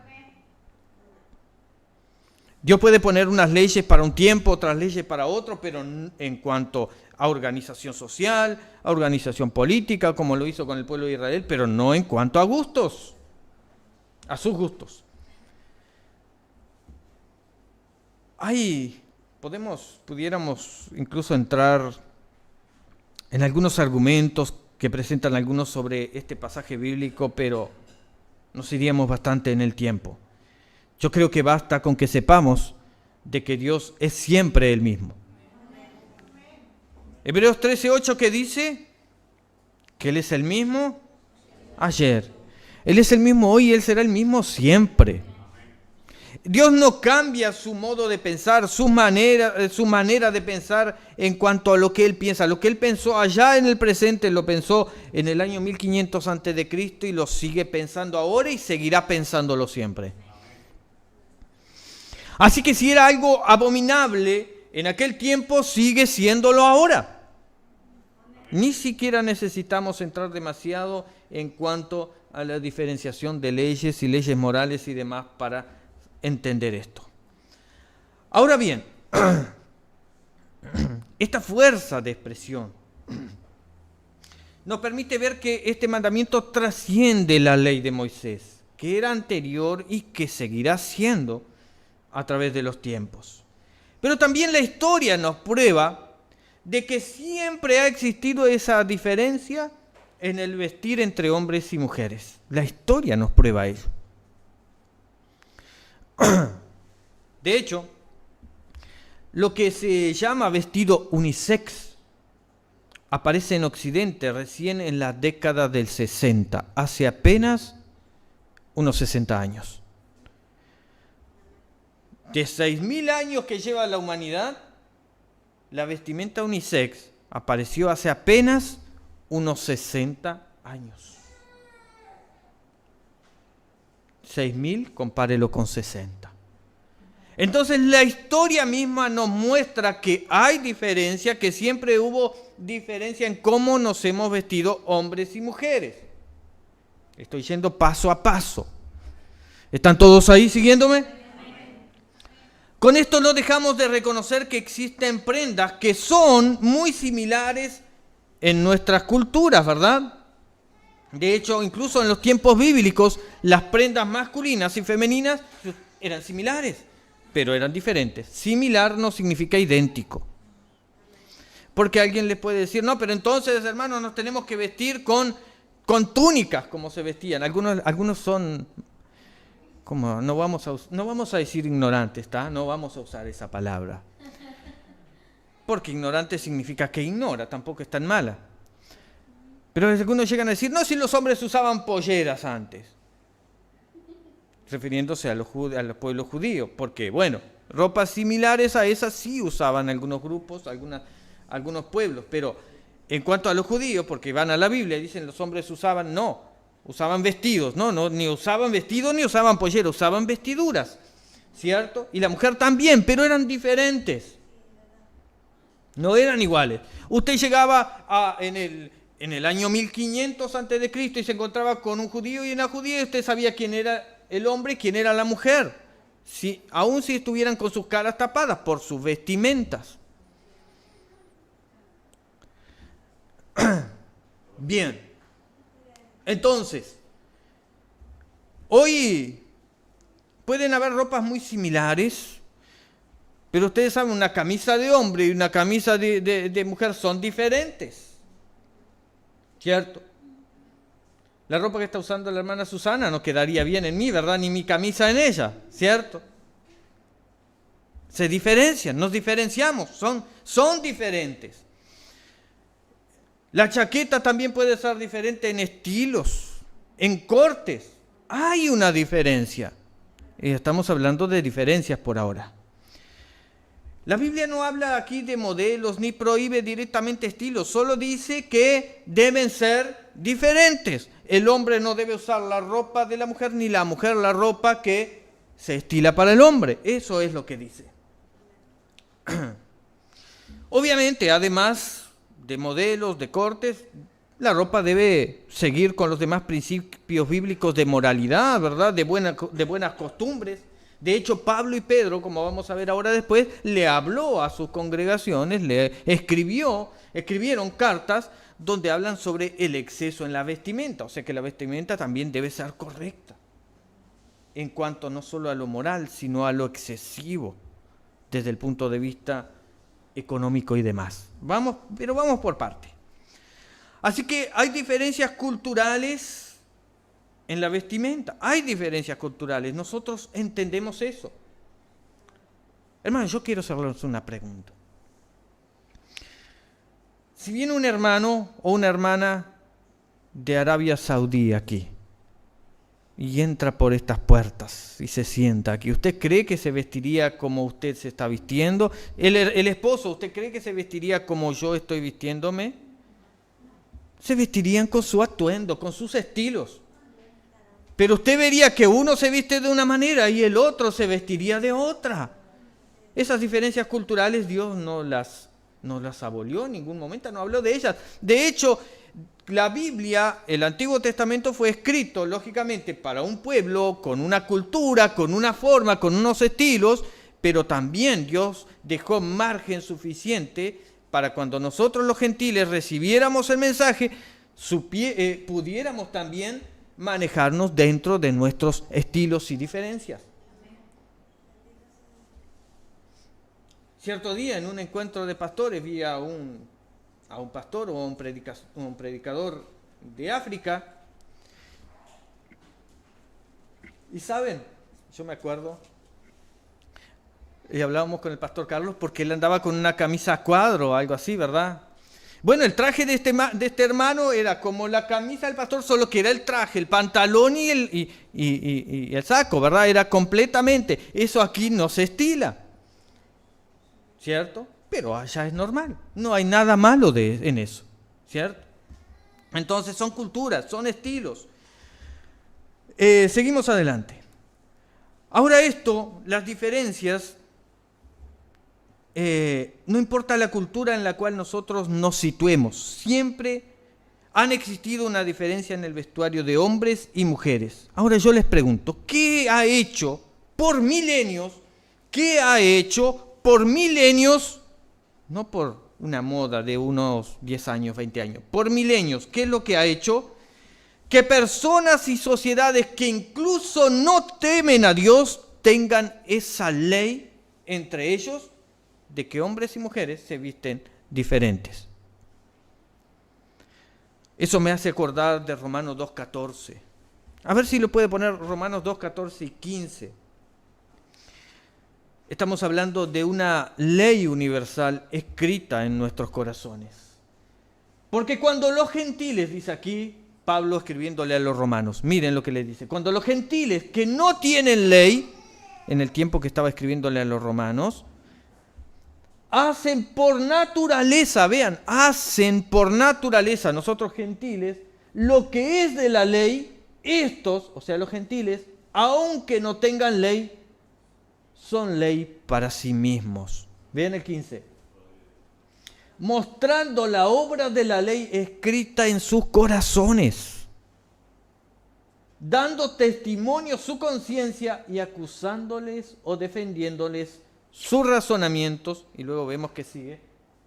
Dios puede poner unas leyes para un tiempo, otras leyes para otro, pero en cuanto a organización social, a organización política, como lo hizo con el pueblo de Israel, pero no en cuanto a gustos, a sus gustos. Pudiéramos incluso entrar en algunos argumentos que presentan algunos sobre este pasaje bíblico, pero nos iríamos bastante en el tiempo. Yo creo que basta con que sepamos de que Dios es siempre el mismo. Hebreos 13:8, que dice que Él es el mismo ayer. Él es el mismo hoy y Él será el mismo siempre. Dios no cambia su modo de pensar, su manera de pensar en cuanto a lo que Él piensa. Lo que Él pensó allá en el presente, lo pensó en el año 1500 a.C. y lo sigue pensando ahora y seguirá pensándolo siempre. Así que si era algo abominable en aquel tiempo, sigue siéndolo ahora. Ni siquiera necesitamos entrar demasiado en cuanto a la diferenciación de leyes y leyes morales y demás para entender esto. Ahora bien, esta fuerza de expresión nos permite ver que este mandamiento trasciende la ley de Moisés, que era anterior y que seguirá siendo a través de los tiempos. Pero también la historia nos prueba de que siempre ha existido esa diferencia en el vestir entre hombres y mujeres. La historia nos prueba eso. De hecho, lo que se llama vestido unisex aparece en Occidente recién en la década del 60, hace apenas unos 60 años. De 6.000 años que lleva la humanidad, la vestimenta unisex apareció hace apenas unos 60 años. 6.000, compárelo con 60. Entonces la historia misma nos muestra que hay diferencia, que siempre hubo diferencia en cómo nos hemos vestido hombres y mujeres. Estoy yendo paso a paso. ¿Están todos ahí siguiéndome? Con esto no dejamos de reconocer que existen prendas que son muy similares en nuestras culturas, ¿verdad? De hecho, incluso en los tiempos bíblicos, las prendas masculinas y femeninas eran similares, pero eran diferentes. Similar no significa idéntico. Porque alguien le puede decir, no, pero entonces, hermanos, nos tenemos que vestir con túnicas, como se vestían. Algunos son... ¿Cómo? No vamos a decir ignorantes, ¿está? No vamos a usar esa palabra. Porque ignorante significa que ignora, tampoco es tan mala. Pero algunos llegan a decir, no, si los hombres usaban polleras antes. Refiriéndose a los pueblos judíos. Porque, bueno, ropas similares a esas sí usaban algunos grupos, algunos pueblos. Pero en cuanto a los judíos, porque van a la Biblia y dicen los hombres usaban, no. Usaban vestidos, no, ni usaban vestidos ni usaban polleros, usaban vestiduras, ¿cierto? Y la mujer también, pero eran diferentes. No eran iguales. Usted llegaba en el año 1500 a.C. y se encontraba con un judío y una judía y usted sabía quién era el hombre y quién era la mujer. Aun si estuvieran con sus caras tapadas por sus vestimentas. Bien. Entonces, hoy pueden haber ropas muy similares, pero ustedes saben, una camisa de hombre y una camisa de mujer son diferentes, ¿cierto? La ropa que está usando la hermana Susana no quedaría bien en mí, ¿verdad? Ni mi camisa en ella, ¿cierto? Se diferencian, nos diferenciamos, son diferentes. La chaqueta también puede ser diferente en estilos, en cortes. Hay una diferencia. Y estamos hablando de diferencias por ahora. La Biblia no habla aquí de modelos ni prohíbe directamente estilos, solo dice que deben ser diferentes. El hombre no debe usar la ropa de la mujer, ni la mujer la ropa que se estila para el hombre. Eso es lo que dice. Obviamente, además de modelos, de cortes, la ropa debe seguir con los demás principios bíblicos de moralidad, ¿verdad? De buenas costumbres. De hecho, Pablo y Pedro, como vamos a ver ahora después, le habló a sus congregaciones, escribieron cartas donde hablan sobre el exceso en la vestimenta. O sea que la vestimenta también debe ser correcta en cuanto no solo a lo moral, sino a lo excesivo desde el punto de vista económico y demás. Pero vamos por parte. Así que hay diferencias culturales en la vestimenta. Hay diferencias culturales. Nosotros entendemos eso. Hermano, yo quiero hacerles una pregunta. Si viene un hermano o una hermana de Arabia Saudí aquí y entra por estas puertas y se sienta aquí, ¿usted cree que se vestiría como usted se está vistiendo? El esposo, ¿usted cree que se vestiría como yo estoy vistiéndome? Se vestirían con su atuendo, con sus estilos. Pero usted vería que uno se viste de una manera y el otro se vestiría de otra. Esas diferencias culturales Dios no las abolió en ningún momento, no habló de ellas. De hecho, la Biblia, el Antiguo Testamento fue escrito, lógicamente, para un pueblo, con una cultura, con una forma, con unos estilos, pero también Dios dejó margen suficiente para cuando nosotros los gentiles recibiéramos el mensaje, pudiéramos también manejarnos dentro de nuestros estilos y diferencias. Cierto día, en un encuentro de pastores, vi a un pastor o a un predicador de África. Y saben, yo me acuerdo, y hablábamos con el pastor Carlos porque él andaba con una camisa a cuadro o algo así, ¿verdad? Bueno, el traje de este hermano era como la camisa del pastor, solo que era el traje, el pantalón y el saco, ¿verdad? Era completamente. Eso aquí no se estila, ¿cierto? Pero allá es normal. No hay nada malo en eso, ¿cierto? Entonces son culturas, son estilos. Seguimos adelante. Ahora las diferencias, no importa la cultura en la cual nosotros nos situemos, siempre han existido una diferencia en el vestuario de hombres y mujeres. Ahora yo les pregunto, ¿qué ha hecho por milenios? No por una moda de unos 10 años, 20 años, por milenios, ¿qué es lo que ha hecho? Que personas y sociedades que incluso no temen a Dios tengan esa ley entre ellos de que hombres y mujeres se visten diferentes. Eso me hace acordar de Romanos 2:14. A ver si lo puede poner Romanos 2:14 y 15. Estamos hablando de una ley universal escrita en nuestros corazones. Porque cuando los gentiles, dice aquí Pablo escribiéndole a los romanos, miren lo que le dice, cuando los gentiles que no tienen ley, en el tiempo que estaba escribiéndole a los romanos, hacen por naturaleza, nosotros gentiles, lo que es de la ley, estos, o sea los gentiles, aunque no tengan ley, son ley para sí mismos. Vean el 15. Mostrando la obra de la ley escrita en sus corazones, dando testimonio su conciencia y acusándoles o defendiéndoles sus razonamientos. Y luego vemos que sigue.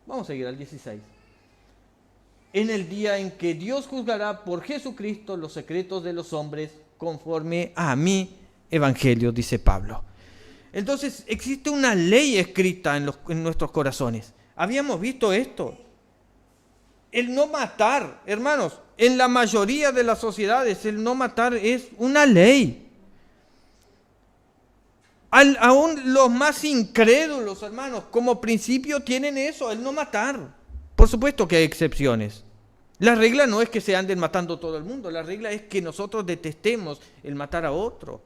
Vamos a seguir al 16. En el día en que Dios juzgará por Jesucristo los secretos de los hombres conforme a mi evangelio, dice Pablo. Entonces existe una ley escrita en nuestros corazones. Habíamos visto esto. El no matar, hermanos, en la mayoría de las sociedades el no matar es una ley. Aún los más incrédulos, hermanos, como principio tienen eso, el no matar. Por supuesto que hay excepciones. La regla no es que se anden matando todo el mundo, la regla es que nosotros detestemos el matar a otro.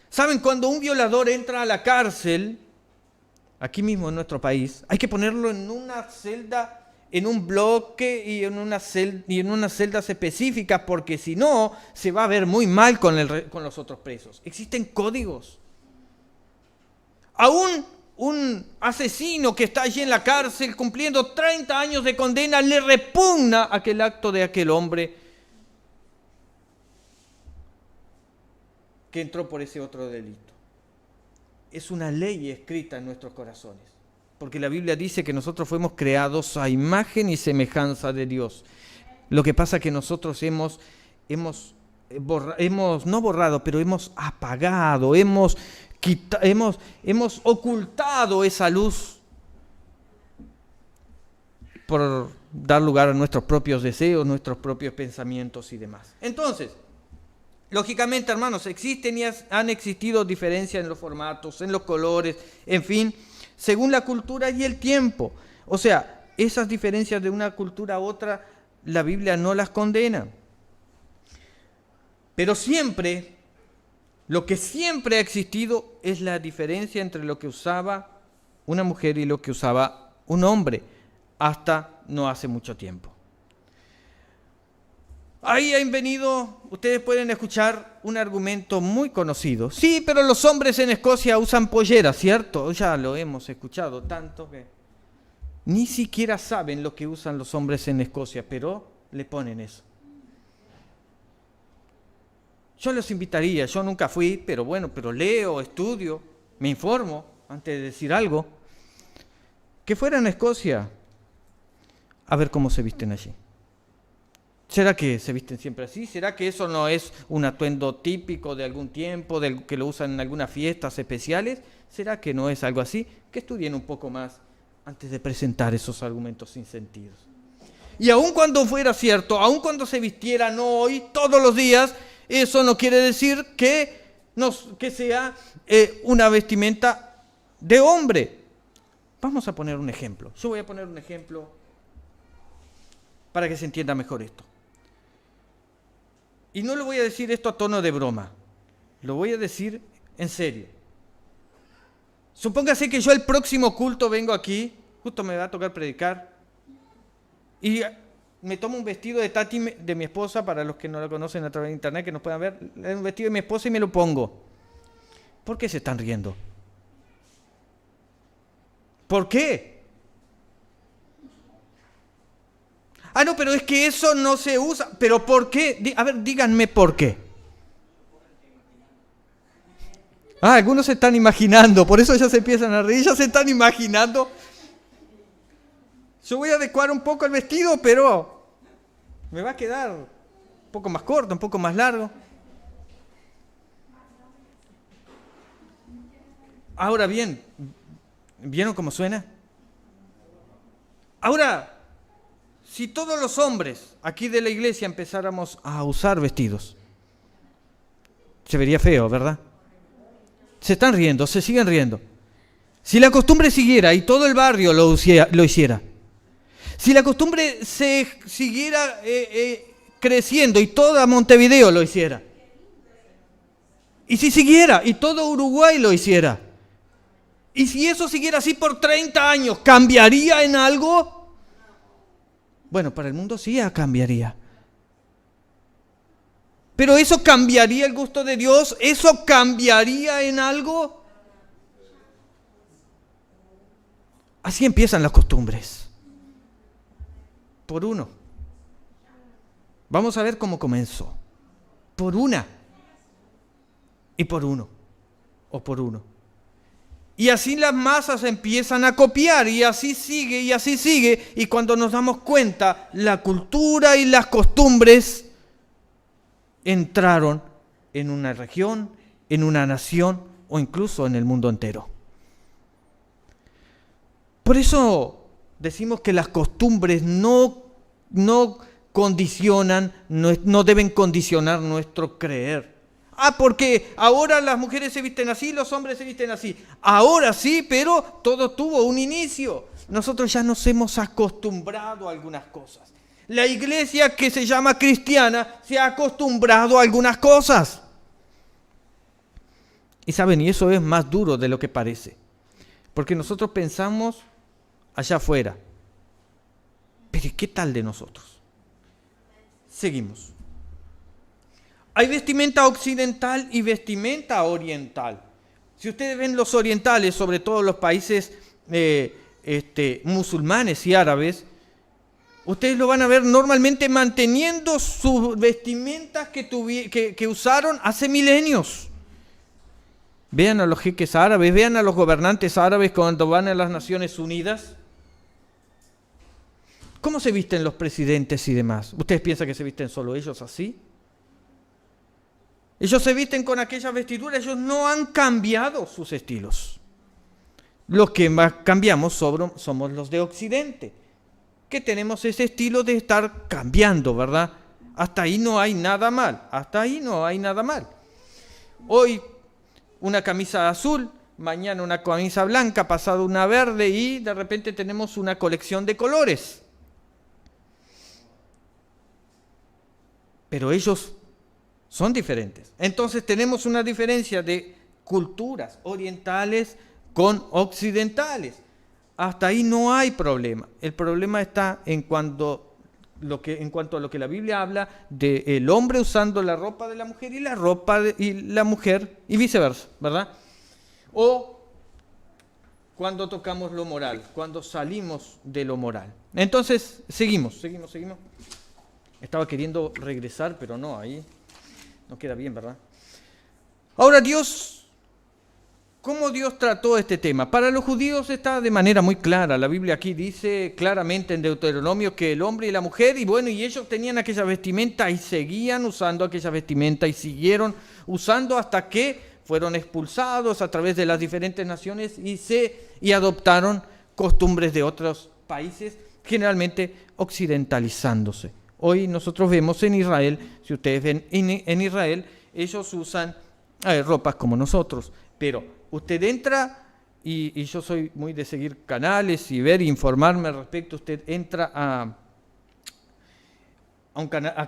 ¿Saben? Cuando un violador entra a la cárcel, aquí mismo en nuestro país, hay que ponerlo en una celda, en un bloque y en unas celdas específicas, porque si no, se va a ver muy mal con los otros presos. Existen códigos. Aún un asesino que está allí en la cárcel cumpliendo 30 años de condena, le repugna aquel acto de aquel hombre que entró por ese otro delito. Es una ley escrita en nuestros corazones, porque la Biblia dice que nosotros fuimos creados a imagen y semejanza de Dios. Lo que pasa es que nosotros hemos no borrado, pero hemos apagado, hemos ocultado esa luz por dar lugar a nuestros propios deseos, nuestros propios pensamientos y demás. Entonces, lógicamente, hermanos, existen y han existido diferencias en los formatos, en los colores, en fin, según la cultura y el tiempo. O sea, esas diferencias de una cultura a otra, la Biblia no las condena. Pero siempre, lo que siempre ha existido es la diferencia entre lo que usaba una mujer y lo que usaba un hombre, hasta no hace mucho tiempo. Ahí han venido, ustedes pueden escuchar un argumento muy conocido. Sí, pero los hombres en Escocia usan pollera, ¿cierto? Ya lo hemos escuchado tanto que ni siquiera saben lo que usan los hombres en Escocia, pero le ponen eso. Yo los invitaría, yo nunca fui, pero bueno, pero leo, estudio, me informo antes de decir algo, que fueran a Escocia a ver cómo se visten allí. ¿Será que se visten siempre así? ¿Será que eso no es un atuendo típico de algún tiempo, que lo usan en algunas fiestas especiales? ¿Será que no es algo así? Que estudien un poco más antes de presentar esos argumentos sin sentido. Y aun cuando fuera cierto, aun cuando se vistieran hoy, todos los días, eso no quiere decir que sea una vestimenta de hombre. Vamos a poner un ejemplo. Yo voy a poner un ejemplo para que se entienda mejor esto. Y no le voy a decir esto a tono de broma, lo voy a decir en serio. Supóngase que yo el próximo culto vengo aquí, justo me va a tocar predicar, y me tomo un vestido de Tati, de mi esposa, para los que no la conocen a través de internet, que nos puedan ver, un vestido de mi esposa y me lo pongo. ¿Por qué se están riendo? ¿Por qué? Ah, no, pero es que eso no se usa. ¿Pero por qué? A ver, díganme por qué. Ah, algunos se están imaginando, por eso ya se empiezan a reír, ya se están imaginando. Yo voy a adecuar un poco el vestido, pero me va a quedar un poco más corto, un poco más largo. Ahora bien, ¿vieron cómo suena? Ahora, si todos los hombres aquí de la iglesia empezáramos a usar vestidos, se vería feo, ¿verdad? Se están riendo, se siguen riendo. Si la costumbre siguiera y todo el barrio lo hiciera, si la costumbre se siguiera creciendo y toda Montevideo lo hiciera, y si siguiera y todo Uruguay lo hiciera, y si eso siguiera así por 30 años, ¿cambiaría en algo? Bueno, para el mundo sí cambiaría. Pero ¿eso cambiaría el gusto de Dios? ¿Eso cambiaría en algo? Así empiezan las costumbres. Por uno. Vamos a ver cómo comenzó. Por una. Y por uno. O por uno. Y así las masas empiezan a copiar, y así sigue, y cuando nos damos cuenta, la cultura y las costumbres entraron en una región, en una nación, o incluso en el mundo entero. Por eso decimos que las costumbres no condicionan, no deben condicionar nuestro creer. Ah, porque ahora las mujeres se visten así, los hombres se visten así. Ahora sí, pero todo tuvo un inicio. Nosotros ya nos hemos acostumbrado a algunas cosas. La iglesia que se llama cristiana se ha acostumbrado a algunas cosas. Y saben, y eso es más duro de lo que parece. Porque nosotros pensamos allá afuera. Pero ¿qué tal de nosotros? Seguimos. Hay vestimenta occidental y vestimenta oriental. Si ustedes ven los orientales, sobre todo los países musulmanes y árabes, ustedes lo van a ver normalmente manteniendo sus vestimentas que usaron hace milenios. Vean a los jeques árabes, vean a los gobernantes árabes cuando van a las Naciones Unidas. ¿Cómo se visten los presidentes y demás? ¿Ustedes piensan que se visten solo ellos así? Ellos se visten con aquellas vestiduras, ellos no han cambiado sus estilos. Los que más cambiamos somos los de Occidente, que tenemos ese estilo de estar cambiando, ¿verdad? Hasta ahí no hay nada mal, hasta ahí no hay nada mal. Hoy una camisa azul, mañana una camisa blanca, pasado una verde y de repente tenemos una colección de colores. Pero ellos son diferentes. Entonces tenemos una diferencia de culturas orientales con occidentales. Hasta ahí no hay problema. El problema está en cuanto a lo que la Biblia habla de el hombre usando la ropa de la mujer y la ropa y la mujer y viceversa, ¿verdad? O cuando tocamos lo moral, cuando salimos de lo moral. Entonces, seguimos. Estaba queriendo regresar, pero no, ahí No queda bien, ¿verdad? Ahora ¿cómo Dios trató este tema? Para los judíos está de manera muy clara. La Biblia aquí dice claramente en Deuteronomio que el hombre y la mujer, y ellos tenían aquella vestimenta y seguían usando aquella vestimenta y siguieron usando hasta que fueron expulsados a través de las diferentes naciones y adoptaron costumbres de otros países, generalmente occidentalizándose. Hoy nosotros vemos en Israel, si ustedes ven en Israel, ellos usan ropas como nosotros, pero usted entra, y yo soy muy de seguir canales y ver e informarme al respecto, usted entra a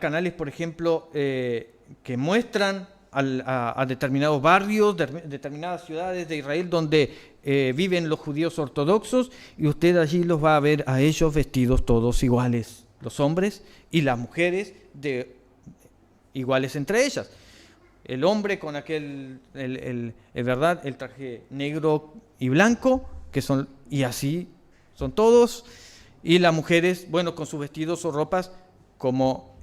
canales, por ejemplo, que muestran a determinados barrios, determinadas ciudades de Israel donde viven los judíos ortodoxos, y usted allí los va a ver a ellos vestidos todos iguales, los hombres y las mujeres iguales entre ellas. El hombre con el traje negro y blanco, y así son todos, y las mujeres, con sus vestidos o ropas como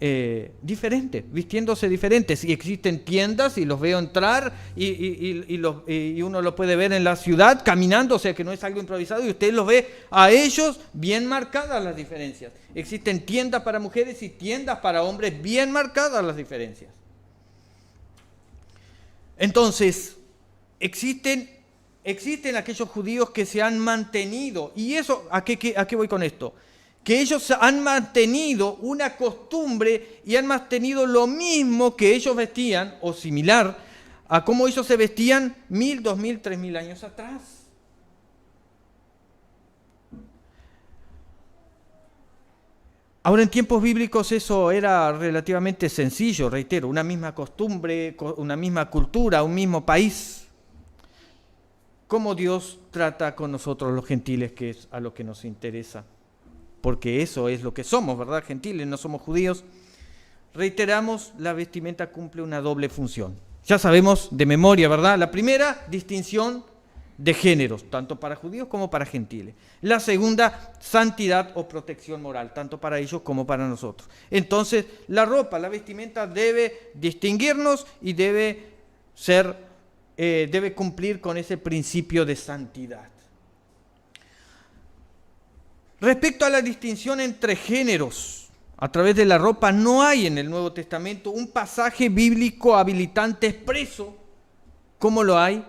diferentes, vistiéndose diferentes. Y existen tiendas, y los veo entrar, y uno lo puede ver en la ciudad caminando, o sea que no es algo improvisado, y usted los ve a ellos bien marcadas las diferencias. Existen tiendas para mujeres y tiendas para hombres, bien marcadas las diferencias. Entonces, existen aquellos judíos que se han mantenido, y eso, ¿a qué voy con esto? Que ellos han mantenido una costumbre y han mantenido lo mismo que ellos vestían, o similar, a cómo ellos se vestían 1000, 2000, 3000 años atrás. Ahora, en tiempos bíblicos eso era relativamente sencillo, reitero, una misma costumbre, una misma cultura, un mismo país. ¿Cómo Dios trata con nosotros los gentiles, que es a lo que nos interesa? Porque eso es lo que somos, ¿verdad? Gentiles, no somos judíos. Reiteramos, la vestimenta cumple una doble función. Ya sabemos de memoria, ¿verdad? La primera, distinción de géneros, tanto para judíos como para gentiles. La segunda, santidad o protección moral, tanto para ellos como para nosotros. Entonces, la ropa, la vestimenta debe distinguirnos y debe cumplir con ese principio de santidad. Respecto a la distinción entre géneros, a través de la ropa, no hay en el Nuevo Testamento un pasaje bíblico habilitante expreso como lo hay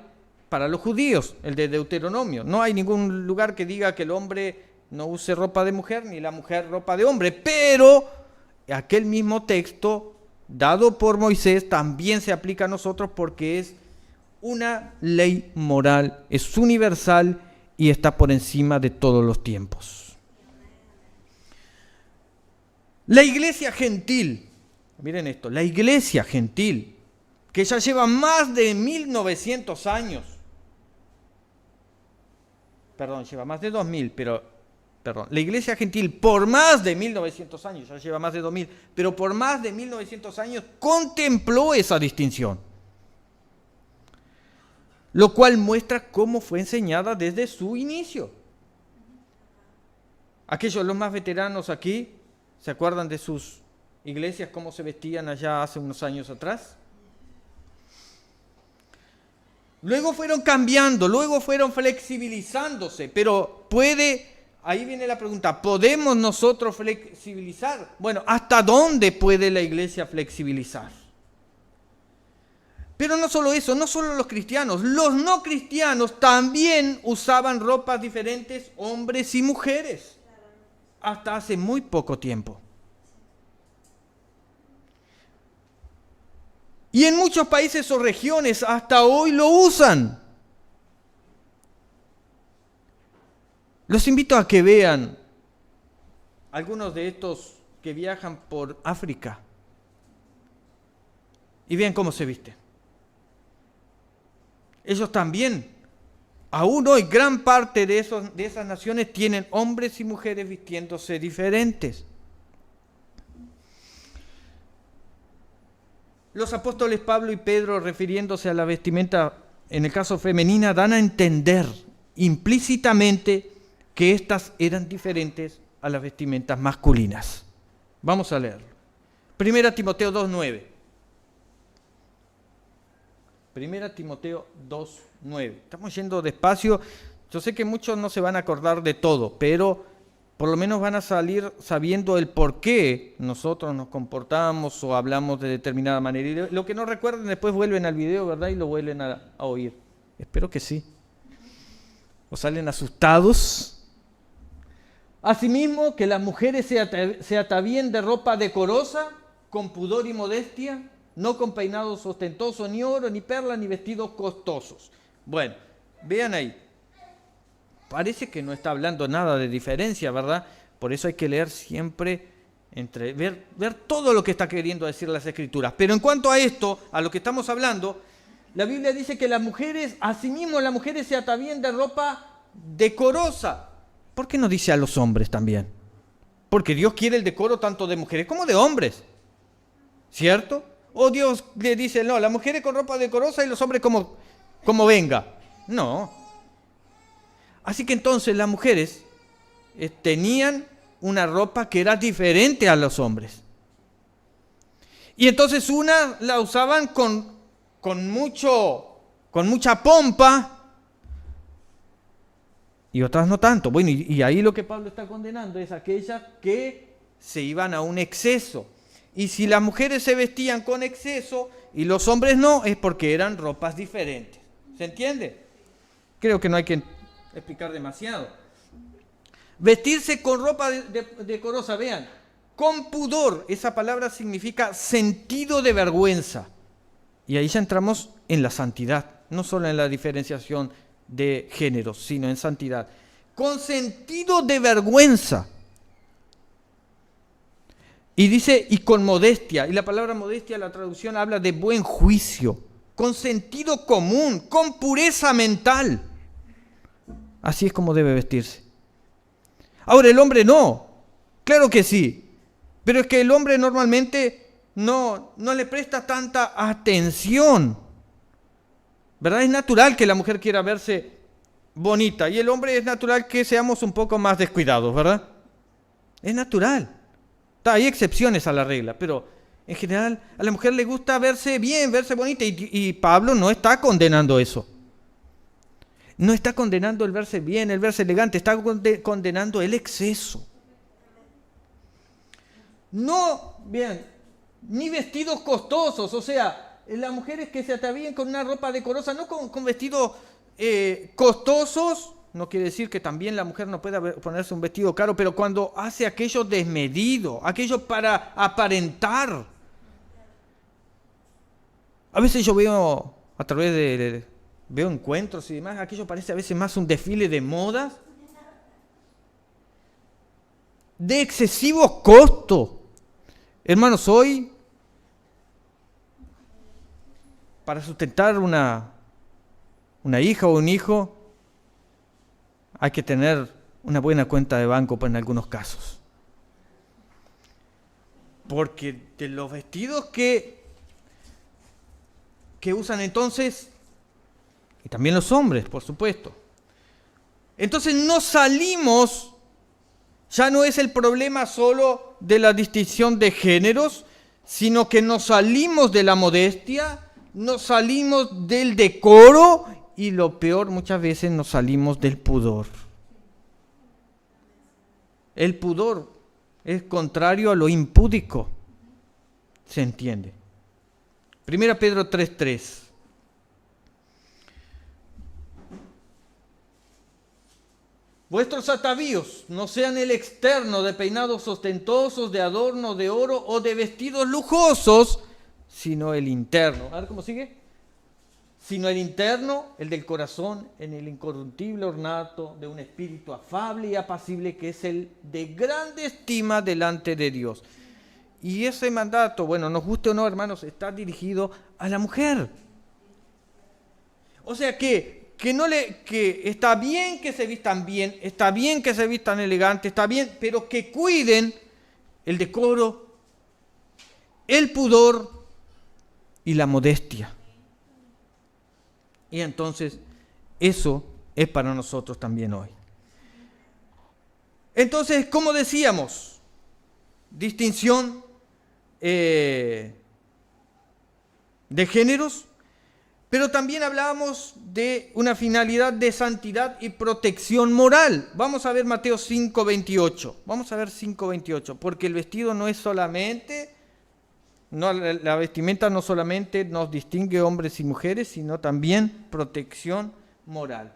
para los judíos, el de Deuteronomio. No hay ningún lugar que diga que el hombre no use ropa de mujer ni la mujer ropa de hombre, pero aquel mismo texto dado por Moisés también se aplica a nosotros porque es una ley moral, es universal y está por encima de todos los tiempos. La iglesia gentil, miren esto, la iglesia gentil, que ya lleva más de 1900 años, lleva más de 2000, la iglesia gentil por más de 1900 años, ya lleva más de 2000, pero por más de 1900 años contempló esa distinción, lo cual muestra cómo fue enseñada desde su inicio. Aquellos, los más veteranos aquí, ¿se acuerdan de sus iglesias, cómo se vestían allá hace unos años atrás? Luego fueron cambiando, luego fueron flexibilizándose, pero ahí viene la pregunta, ¿podemos nosotros flexibilizar? Bueno, ¿hasta dónde puede la iglesia flexibilizar? Pero no solo eso, no solo los cristianos, los no cristianos también usaban ropas diferentes, hombres y mujeres, hasta hace muy poco tiempo. Y en muchos países o regiones hasta hoy lo usan. Los invito a que vean algunos de estos que viajan por África y vean cómo se visten. Ellos también, aún hoy, gran parte de esas naciones tienen hombres y mujeres vistiéndose diferentes. Los apóstoles Pablo y Pedro, refiriéndose a la vestimenta, en el caso femenina, dan a entender implícitamente que estas eran diferentes a las vestimentas masculinas. Vamos a leerlo. 1 Timoteo 2:9. 1 Timoteo 2:9. Estamos yendo despacio. Yo sé que muchos no se van a acordar de todo, pero por lo menos van a salir sabiendo el por qué nosotros nos comportamos o hablamos de determinada manera. Y lo que no recuerden, después vuelven al video, ¿verdad? Y lo vuelven a oír. Espero que sí. ¿O salen asustados? Asimismo, que las mujeres se atavíen de ropa decorosa, con pudor y modestia, no con peinados ostentosos, ni oro, ni perlas, ni vestidos costosos. Bueno, vean ahí. Parece que no está hablando nada de diferencia, ¿verdad? Por eso hay que leer siempre, ver todo lo que está queriendo decir las Escrituras. Pero en cuanto a esto, a lo que estamos hablando, la Biblia dice que las mujeres, asimismo las mujeres se atavíen de ropa decorosa. ¿Por qué no dice a los hombres también? Porque Dios quiere el decoro tanto de mujeres como de hombres, ¿cierto? O Dios le dice, no, las mujeres con ropa decorosa y los hombres como venga. No. Así que entonces las mujeres tenían una ropa que era diferente a los hombres. Y entonces una la usaban con mucha pompa y otras no tanto. Bueno, y ahí lo que Pablo está condenando es aquellas que se iban a un exceso. Y si las mujeres se vestían con exceso y los hombres no, es porque eran ropas diferentes. ¿Se entiende? Creo que no hay que explicar demasiado. Vestirse con ropa decorosa, vean, con pudor, esa palabra significa sentido de vergüenza. Y ahí ya entramos en la santidad, no solo en la diferenciación de géneros, sino en santidad. Con sentido de vergüenza. Y dice, y con modestia, y la palabra modestia, la traducción habla de buen juicio, con sentido común, con pureza mental. Así es como debe vestirse. Ahora, el hombre no. Claro que sí. Pero es que el hombre normalmente no le presta tanta atención. ¿Verdad? Es natural que la mujer quiera verse bonita. Y el hombre es natural que seamos un poco más descuidados, ¿verdad? Es natural. Hay excepciones a la regla, pero en general a la mujer le gusta verse bien, verse bonita. Y Pablo no está condenando eso. No está condenando el verse bien, el verse elegante, está condenando el exceso. No, bien, ni vestidos costosos, o sea, las mujeres que se atavían con una ropa decorosa, no con vestidos costosos, no quiere decir que también la mujer no pueda ponerse un vestido caro, pero cuando hace aquello desmedido, aquello para aparentar. A veces yo veo a través veo encuentros y demás, aquello parece a veces más un desfile de modas, de excesivo costo. Hermanos, hoy, para sustentar una hija o un hijo, hay que tener una buena cuenta de banco en algunos casos. Porque de los vestidos que usan entonces, y también los hombres, por supuesto. Entonces no salimos, ya no es el problema solo de la distinción de géneros, sino que nos salimos de la modestia, nos salimos del decoro y lo peor, muchas veces nos salimos del pudor. El pudor es contrario a lo impúdico, ¿se entiende? 1 Pedro 3:3. Vuestros atavíos no sean el externo de peinados ostentosos, de adorno de oro o de vestidos lujosos, sino el interno. A ver cómo sigue. Sino el interno, el del corazón, en el incorruptible ornato de un espíritu afable y apacible que es el de grande estima delante de Dios. Y ese mandato, bueno, nos guste o no, hermanos, está dirigido a la mujer. O sea que está bien que se vistan bien, está bien que se vistan elegantes, está bien, pero que cuiden el decoro, el pudor y la modestia. Y entonces eso es para nosotros también hoy. Entonces, como decíamos, distinción de géneros, Pero también hablábamos de una finalidad de santidad y protección moral. Vamos a ver Mateo 5:28. Vamos a ver 5:28, porque el vestido no es solamente, la vestimenta no solamente nos distingue hombres y mujeres, sino también protección moral.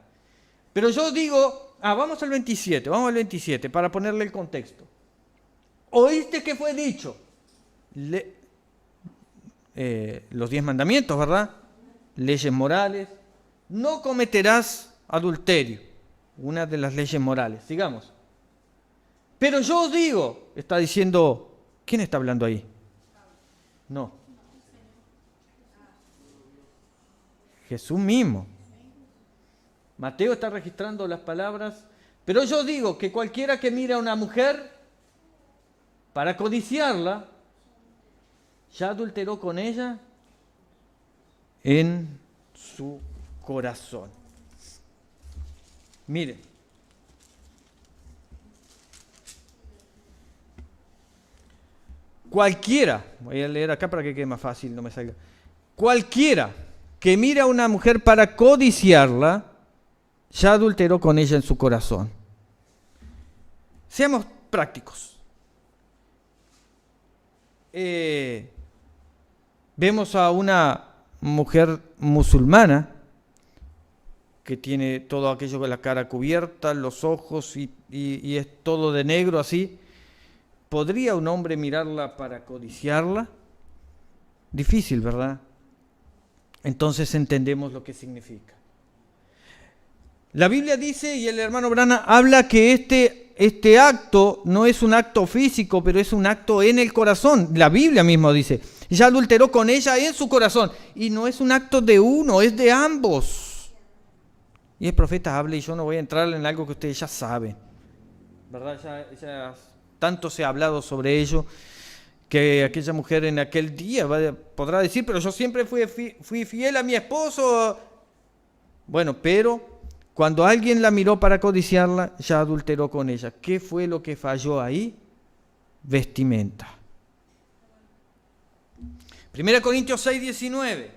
Pero yo digo, vamos al 27, para ponerle el contexto. ¿Oíste que fue dicho? Los 10 mandamientos, ¿verdad? Leyes morales. No cometerás adulterio. Una de las leyes morales. Sigamos. Pero yo os digo, está diciendo, ¿quién está hablando ahí? No. Jesús mismo. Mateo está registrando las palabras. Pero yo digo que cualquiera que mira a una mujer para codiciarla, ya adulteró con ella en su corazón. Miren. Cualquiera, voy a leer acá para que quede más fácil, no me salga. Cualquiera que mire a una mujer para codiciarla, ya adulteró con ella en su corazón. Seamos prácticos. Vemos a una mujer musulmana que tiene todo aquello con la cara cubierta, los ojos y es todo de negro así. ¿Podría un hombre mirarla para codiciarla? Difícil, ¿verdad? Entonces entendemos lo que significa. La Biblia dice, y el hermano Branham habla que este acto no es un acto físico, pero es un acto en el corazón. La Biblia misma dice, ya adulteró con ella en su corazón. Y no es un acto de uno, es de ambos. Y el profeta habla, y yo no voy a entrar en algo que ustedes ya saben. ¿Verdad? Ya tanto se ha hablado sobre ello, que aquella mujer en aquel día podrá decir, pero yo siempre fui fiel a mi esposo. Bueno, pero cuando alguien la miró para codiciarla, ya adulteró con ella. ¿Qué fue lo que falló ahí? Vestimenta. 1 Corintios 6:19.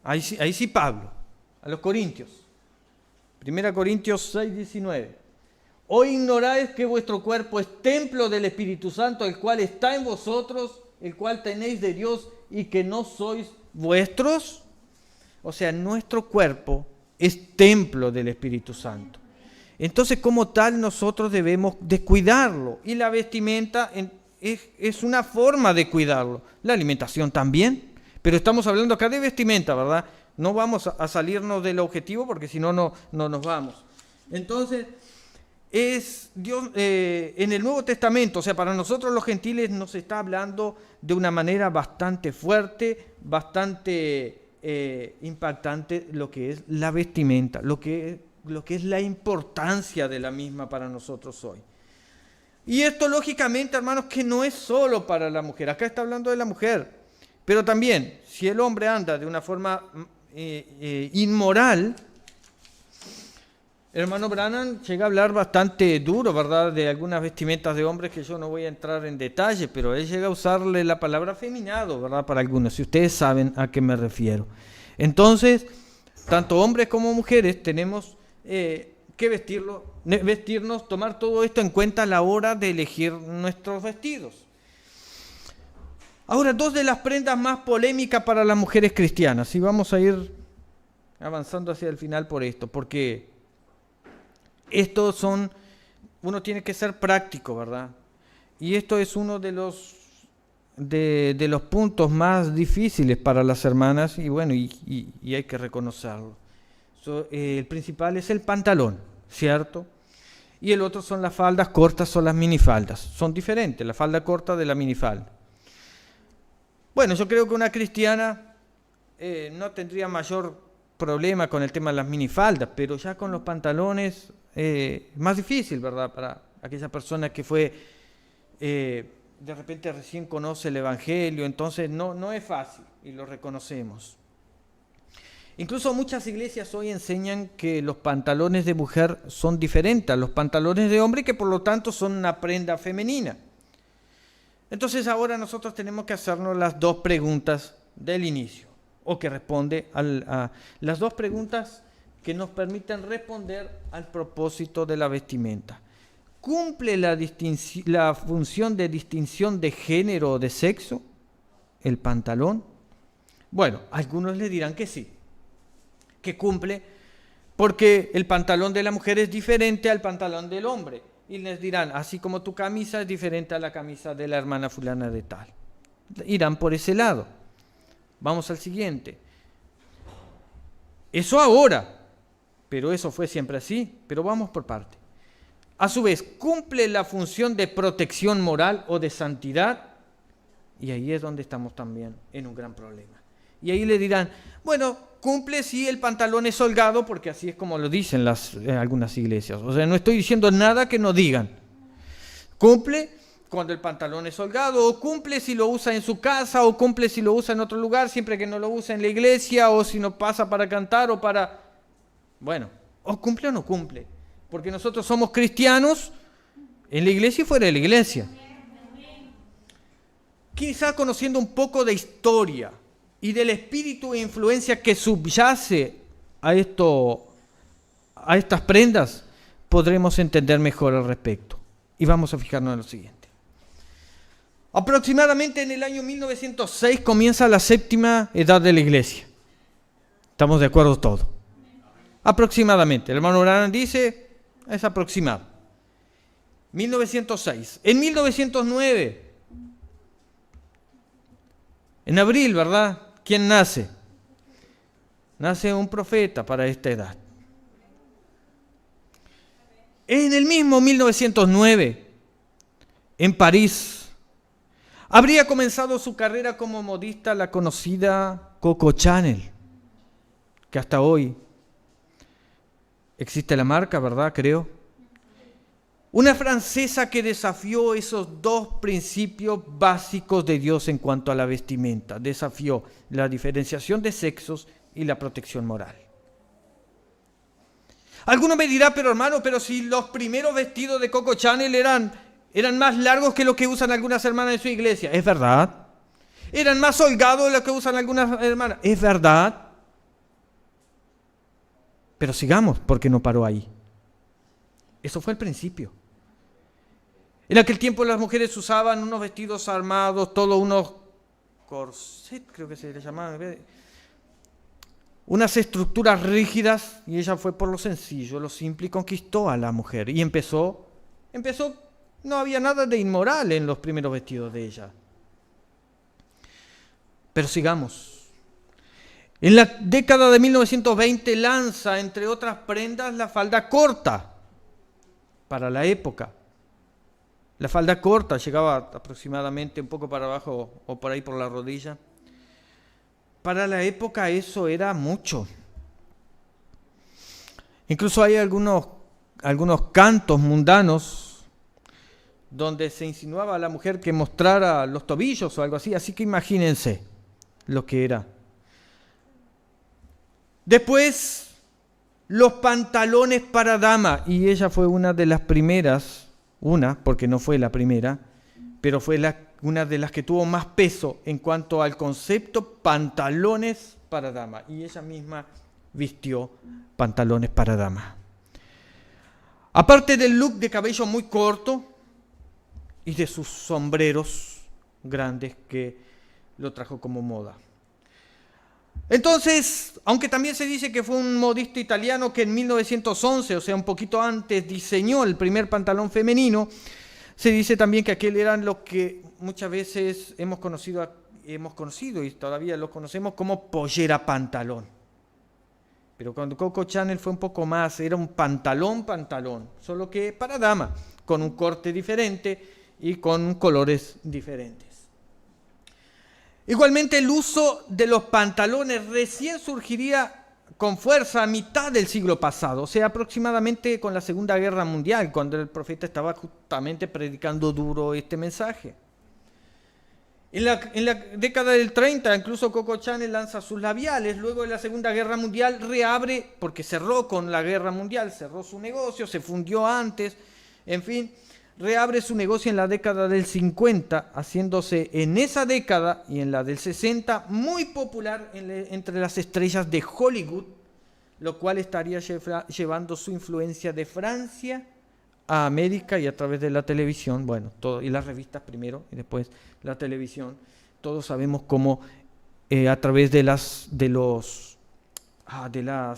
Ahí sí Pablo, a los Corintios. 1 Corintios 6:19. ¿O ignoráis que vuestro cuerpo es templo del Espíritu Santo, el cual está en vosotros, el cual tenéis de Dios, y que no sois vuestros? O sea, nuestro cuerpo es templo del Espíritu Santo. Entonces, como tal, nosotros debemos de cuidarlo. Y la vestimenta es una forma de cuidarlo. La alimentación también. Pero estamos hablando acá de vestimenta, ¿verdad? No vamos a salirnos del objetivo porque si no, no nos vamos. Entonces, Dios en el Nuevo Testamento, o sea, para nosotros los gentiles nos está hablando de una manera bastante fuerte, bastante impactante lo que es la vestimenta, lo que es la importancia de la misma para nosotros hoy. Y esto lógicamente, hermanos, que no es solo para la mujer, acá está hablando de la mujer, pero también si el hombre anda de una forma inmoral, el hermano Branham llega a hablar bastante duro, ¿verdad?, de algunas vestimentas de hombres que yo no voy a entrar en detalle, pero él llega a usarle la palabra afeminado, ¿verdad?, para algunos, si ustedes saben a qué me refiero. Entonces, tanto hombres como mujeres tenemos que vestirnos, tomar todo esto en cuenta a la hora de elegir nuestros vestidos. Ahora, dos de las prendas más polémicas para las mujeres cristianas, y vamos a ir avanzando hacia el final por esto, porque uno tiene que ser práctico, ¿verdad? Y esto es uno de los puntos más difíciles para las hermanas, y bueno, y hay que reconocerlo. El principal es el pantalón, ¿cierto? Y el otro son las faldas cortas o las minifaldas. Son diferentes, la falda corta de la minifalda. Bueno, yo creo que una cristiana no tendría mayor problema con el tema de las minifaldas, pero ya con los pantalones más difícil, ¿verdad? Para aquella persona que fue de repente recién conoce el Evangelio, entonces no es fácil y lo reconocemos. Incluso muchas iglesias hoy enseñan que los pantalones de mujer son diferentes a los pantalones de hombre, que por lo tanto son una prenda femenina. Entonces ahora nosotros tenemos que hacernos las dos preguntas del inicio, o que responde a las dos preguntas que nos permiten responder al propósito de la vestimenta. ¿Cumple la función de distinción de género o de sexo el pantalón? Bueno, algunos le dirán que sí, que cumple, porque el pantalón de la mujer es diferente al pantalón del hombre. Y les dirán, así como tu camisa es diferente a la camisa de la hermana fulana de tal. Irán por ese lado. Vamos al siguiente. Eso ahora, pero eso fue siempre así, pero vamos por parte. A su vez, ¿cumple la función de protección moral o de santidad? Y ahí es donde estamos también en un gran problema. Y ahí le dirán, bueno, cumple si el pantalón es holgado, porque así es como lo dicen algunas iglesias. O sea, no estoy diciendo nada que no digan. Cumple cuando el pantalón es holgado, o cumple si lo usa en su casa, o cumple si lo usa en otro lugar, siempre que no lo usa en la iglesia, o si no pasa para cantar o para... Bueno, o cumple o no cumple. Porque nosotros somos cristianos en la iglesia y fuera de la iglesia. Quizá conociendo un poco de historia y del espíritu e influencia que subyace a estas prendas, podremos entender mejor al respecto. Y vamos a fijarnos en lo siguiente. Aproximadamente en el año 1906 comienza la séptima edad de la iglesia. ¿Estamos de acuerdo todos? Aproximadamente. El hermano Branham dice, es aproximado. 1906. En 1909, en abril, ¿verdad? ¿Quién nace? Nace un profeta para esta edad. En el mismo 1909, en París, habría comenzado su carrera como modista la conocida Coco Chanel, que hasta hoy existe la marca, ¿verdad? Creo. Una francesa que desafió esos dos principios básicos de Dios en cuanto a la vestimenta. Desafió la diferenciación de sexos y la protección moral. Alguno me dirá, pero hermano, pero si los primeros vestidos de Coco Chanel eran más largos que los que usan algunas hermanas en su iglesia. Es verdad. Eran más holgados de los que usan algunas hermanas. Es verdad. Pero sigamos, porque no paró ahí. Eso fue el principio. En aquel tiempo las mujeres usaban unos vestidos armados, todos unos corset, creo que se les llamaban, unas estructuras rígidas, y ella fue por lo sencillo, lo simple, y conquistó a la mujer. Y empezó, no había nada de inmoral en los primeros vestidos de ella. Pero sigamos. En la década de 1920 lanza, entre otras prendas, la falda corta para la época. La falda corta llegaba aproximadamente un poco para abajo o por ahí por la rodilla. Para la época eso era mucho. Incluso hay algunos cantos mundanos donde se insinuaba a la mujer que mostrara los tobillos o algo así. Así que imagínense lo que era. Después, los pantalones para dama. Y ella fue una de las primeras. Porque no fue la primera, pero fue una de las que tuvo más peso en cuanto al concepto pantalones para dama. Y ella misma vistió pantalones para dama. Aparte del look de cabello muy corto y de sus sombreros grandes que lo trajo como moda. Entonces, aunque también se dice que fue un modista italiano que en 1911, o sea, un poquito antes, diseñó el primer pantalón femenino, se dice también que aquel eran lo que muchas veces hemos conocido y todavía lo conocemos como pollera pantalón. Pero cuando Coco Chanel fue un poco más, era un pantalón, solo que para dama, con un corte diferente y con colores diferentes. Igualmente el uso de los pantalones recién surgiría con fuerza a mitad del siglo pasado, o sea, aproximadamente con la Segunda Guerra Mundial, cuando el profeta estaba justamente predicando duro este mensaje. En la década del 30, incluso Coco Chanel lanza sus labiales, luego de la Segunda Guerra Mundial reabre, porque cerró con la Guerra Mundial, cerró su negocio, se fundió antes, en fin, reabre su negocio en la década del 50, haciéndose en esa década y en la del 60 muy popular entre las estrellas de Hollywood, lo cual estaría llevando su influencia de Francia a América y a través de la televisión, bueno, y las revistas primero y después la televisión. Todos sabemos cómo a través de las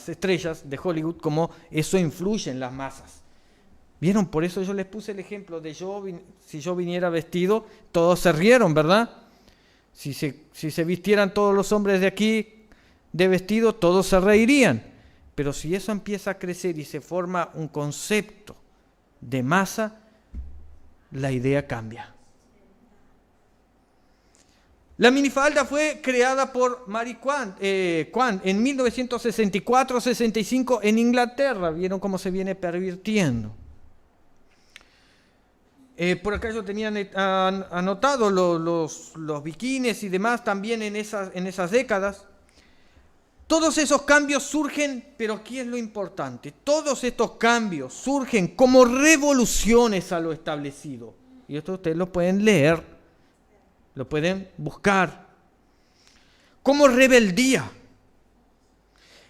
estrellas de Hollywood, cómo eso influye en las masas. ¿Vieron? Por eso yo les puse el ejemplo de si yo viniera vestido, todos se rieron, ¿verdad? Si se vistieran todos los hombres de aquí de vestido, todos se reirían. Pero si eso empieza a crecer y se forma un concepto de masa, la idea cambia. La minifalda fue creada por Marie Quant en 1964-65 en Inglaterra. ¿Vieron cómo se viene pervirtiendo? Por acá yo tenía anotado los bikinis y demás también en esas décadas. Todos esos cambios surgen, pero aquí es lo importante, todos estos cambios surgen como revoluciones a lo establecido. Y esto ustedes lo pueden leer, lo pueden buscar. Como rebeldía.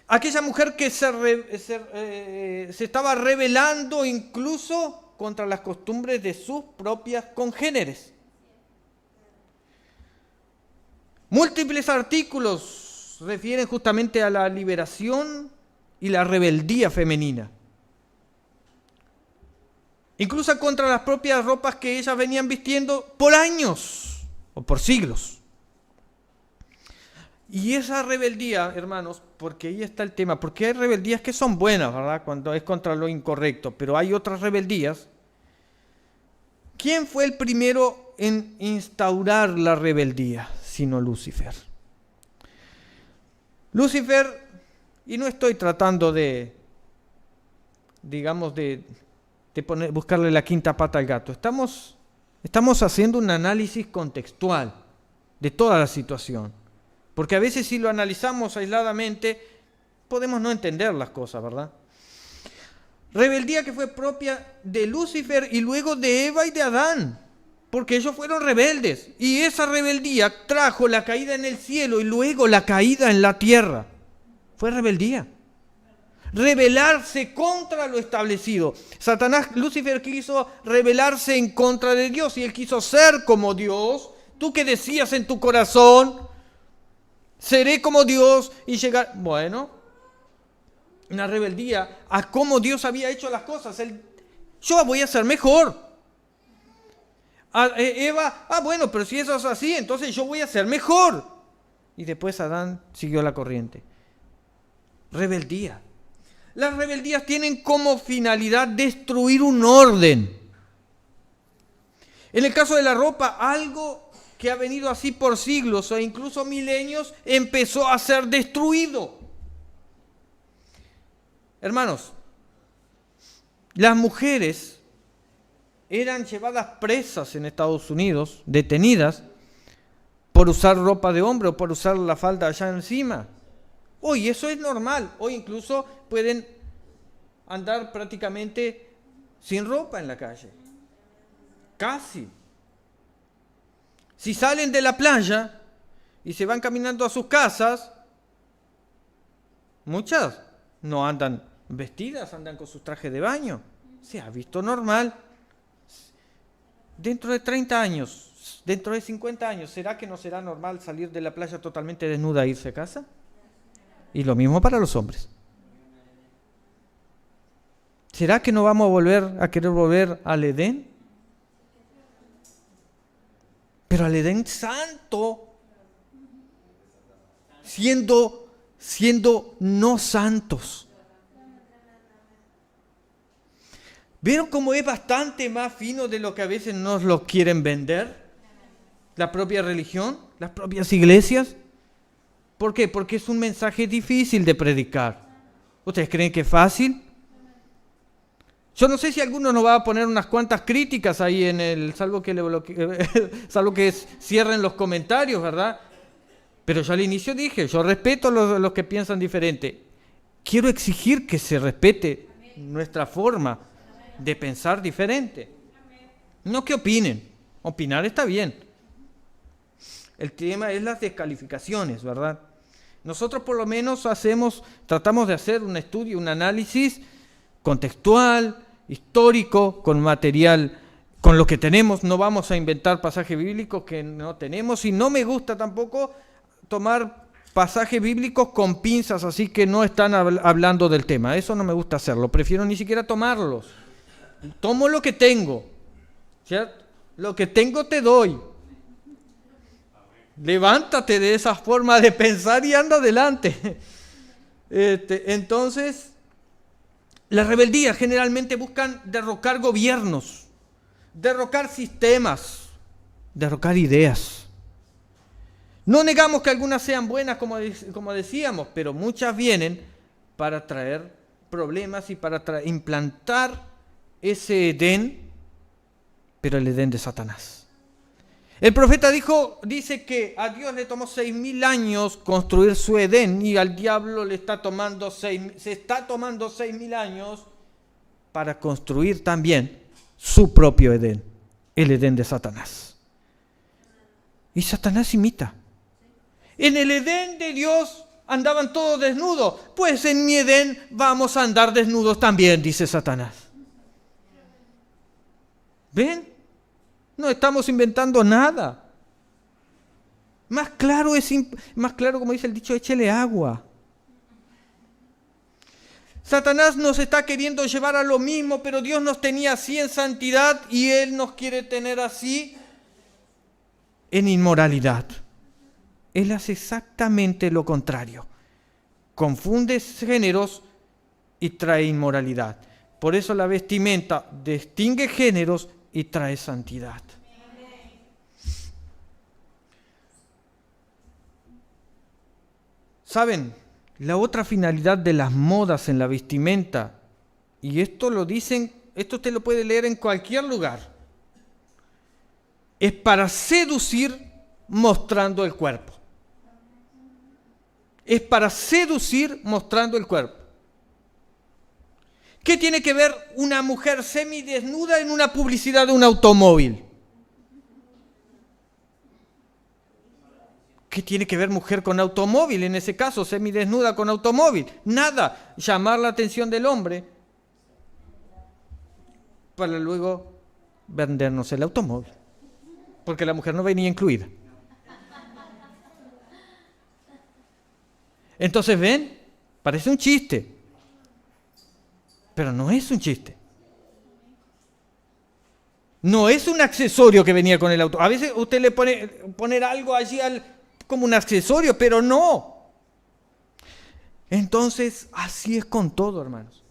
Aquella mujer que se estaba rebelando incluso contra las costumbres de sus propias congéneres. Múltiples artículos refieren justamente a la liberación y la rebeldía femenina. Incluso contra las propias ropas que ellas venían vistiendo por años o por siglos. Y esa rebeldía, hermanos, porque ahí está el tema, porque hay rebeldías que son buenas, ¿verdad? Cuando es contra lo incorrecto, pero hay otras rebeldías. ¿Quién fue el primero en instaurar la rebeldía, sino Lucifer? Lucifer, y no estoy tratando de buscarle la quinta pata al gato, estamos haciendo un análisis contextual de toda la situación. Porque a veces si lo analizamos aisladamente, podemos no entender las cosas, ¿verdad? Rebeldía que fue propia de Lucifer y luego de Eva y de Adán, porque ellos fueron rebeldes. Y esa rebeldía trajo la caída en el cielo y luego la caída en la tierra. Fue rebeldía. Rebelarse contra lo establecido. Lucifer quiso rebelarse en contra de Dios y él quiso ser como Dios. Tú que decías en tu corazón, seré como Dios y llegar... Bueno, una rebeldía a cómo Dios había hecho las cosas. Yo voy a ser mejor. Eva, bueno, pero si eso es así, entonces yo voy a ser mejor. Y después Adán siguió la corriente. Rebeldía. Las rebeldías tienen como finalidad destruir un orden. En el caso de la ropa, algo que ha venido así por siglos o incluso milenios, empezó a ser destruido. Hermanos, las mujeres eran llevadas presas en Estados Unidos, detenidas, por usar ropa de hombre o por usar la falda allá encima. Hoy eso es normal, hoy incluso pueden andar prácticamente sin ropa en la calle. Casi. Si salen de la playa y se van caminando a sus casas, muchas no andan vestidas, andan con sus trajes de baño. Se ha visto normal. Dentro de 30 años, dentro de 50 años, ¿será que no será normal salir de la playa totalmente desnuda e irse a casa? Y lo mismo para los hombres. ¿Será que no vamos a querer volver al Edén? Pero al Edén santo, siendo no santos. ¿Vieron cómo es bastante más fino de lo que a veces nos lo quieren vender? La propia religión, las propias iglesias. ¿Por qué? Porque es un mensaje difícil de predicar. ¿Ustedes creen que es fácil? Yo no sé si alguno nos va a poner unas cuantas críticas ahí salvo que cierren los comentarios, ¿verdad? Pero yo al inicio dije, yo respeto a los que piensan diferente. Quiero exigir que se respete nuestra forma de pensar diferente. No que opinen. Opinar está bien. El tema es las descalificaciones, ¿verdad? Nosotros por lo menos tratamos de hacer un estudio, un análisis contextual, histórico, con material, con lo que tenemos. No vamos a inventar pasajes bíblicos que no tenemos, y no me gusta tampoco tomar pasajes bíblicos con pinzas, así que no están hablando del tema. Eso no me gusta hacerlo, prefiero ni siquiera tomarlos. Tomo lo que tengo, ¿cierto? Lo que tengo te doy. Levántate de esa forma de pensar y anda adelante. Entonces, la rebeldía generalmente buscan derrocar gobiernos, derrocar sistemas, derrocar ideas. No negamos que algunas sean buenas, como decíamos, pero muchas vienen para traer problemas y para implantar ese Edén, pero el Edén de Satanás. El profeta dice que a Dios le tomó 6.000 años construir su Edén, y al diablo se está tomando 6.000 años para construir también su propio Edén, el Edén de Satanás. Y Satanás imita. En el Edén de Dios andaban todos desnudos, pues en mi Edén vamos a andar desnudos también, dice Satanás. ¿Ven? No estamos inventando nada. Más claro, como dice el dicho, échele agua. Satanás nos está queriendo llevar a lo mismo, pero Dios nos tenía así en santidad y Él nos quiere tener así en inmoralidad. Él hace exactamente lo contrario. Confunde géneros y trae inmoralidad. Por eso la vestimenta distingue géneros y trae santidad. ¿Saben? La otra finalidad de las modas en la vestimenta, y esto usted lo puede leer en cualquier lugar, es para seducir mostrando el cuerpo. Es para seducir mostrando el cuerpo. ¿Qué tiene que ver una mujer semidesnuda en una publicidad de un automóvil? ¿Qué tiene que ver mujer con automóvil? En ese caso, semidesnuda con automóvil. Nada. Llamar la atención del hombre para luego vendernos el automóvil. Porque la mujer no venía incluida. Entonces, ¿ven? Parece un chiste. Pero no es un chiste. No es un accesorio que venía con el auto. A veces usted le poner algo allí como un accesorio, pero no. Entonces, así es con todo, hermanos.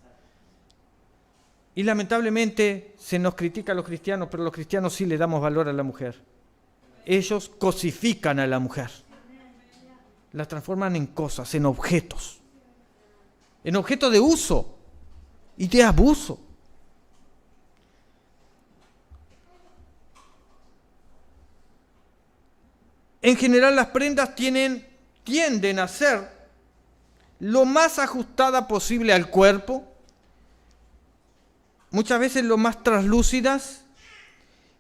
Y lamentablemente se nos critica a los cristianos, pero los cristianos sí le damos valor a la mujer. Ellos cosifican a la mujer. La transforman en cosas, en objetos de uso y de abuso. En general, las prendas tienden a ser lo más ajustada posible al cuerpo, muchas veces lo más translúcidas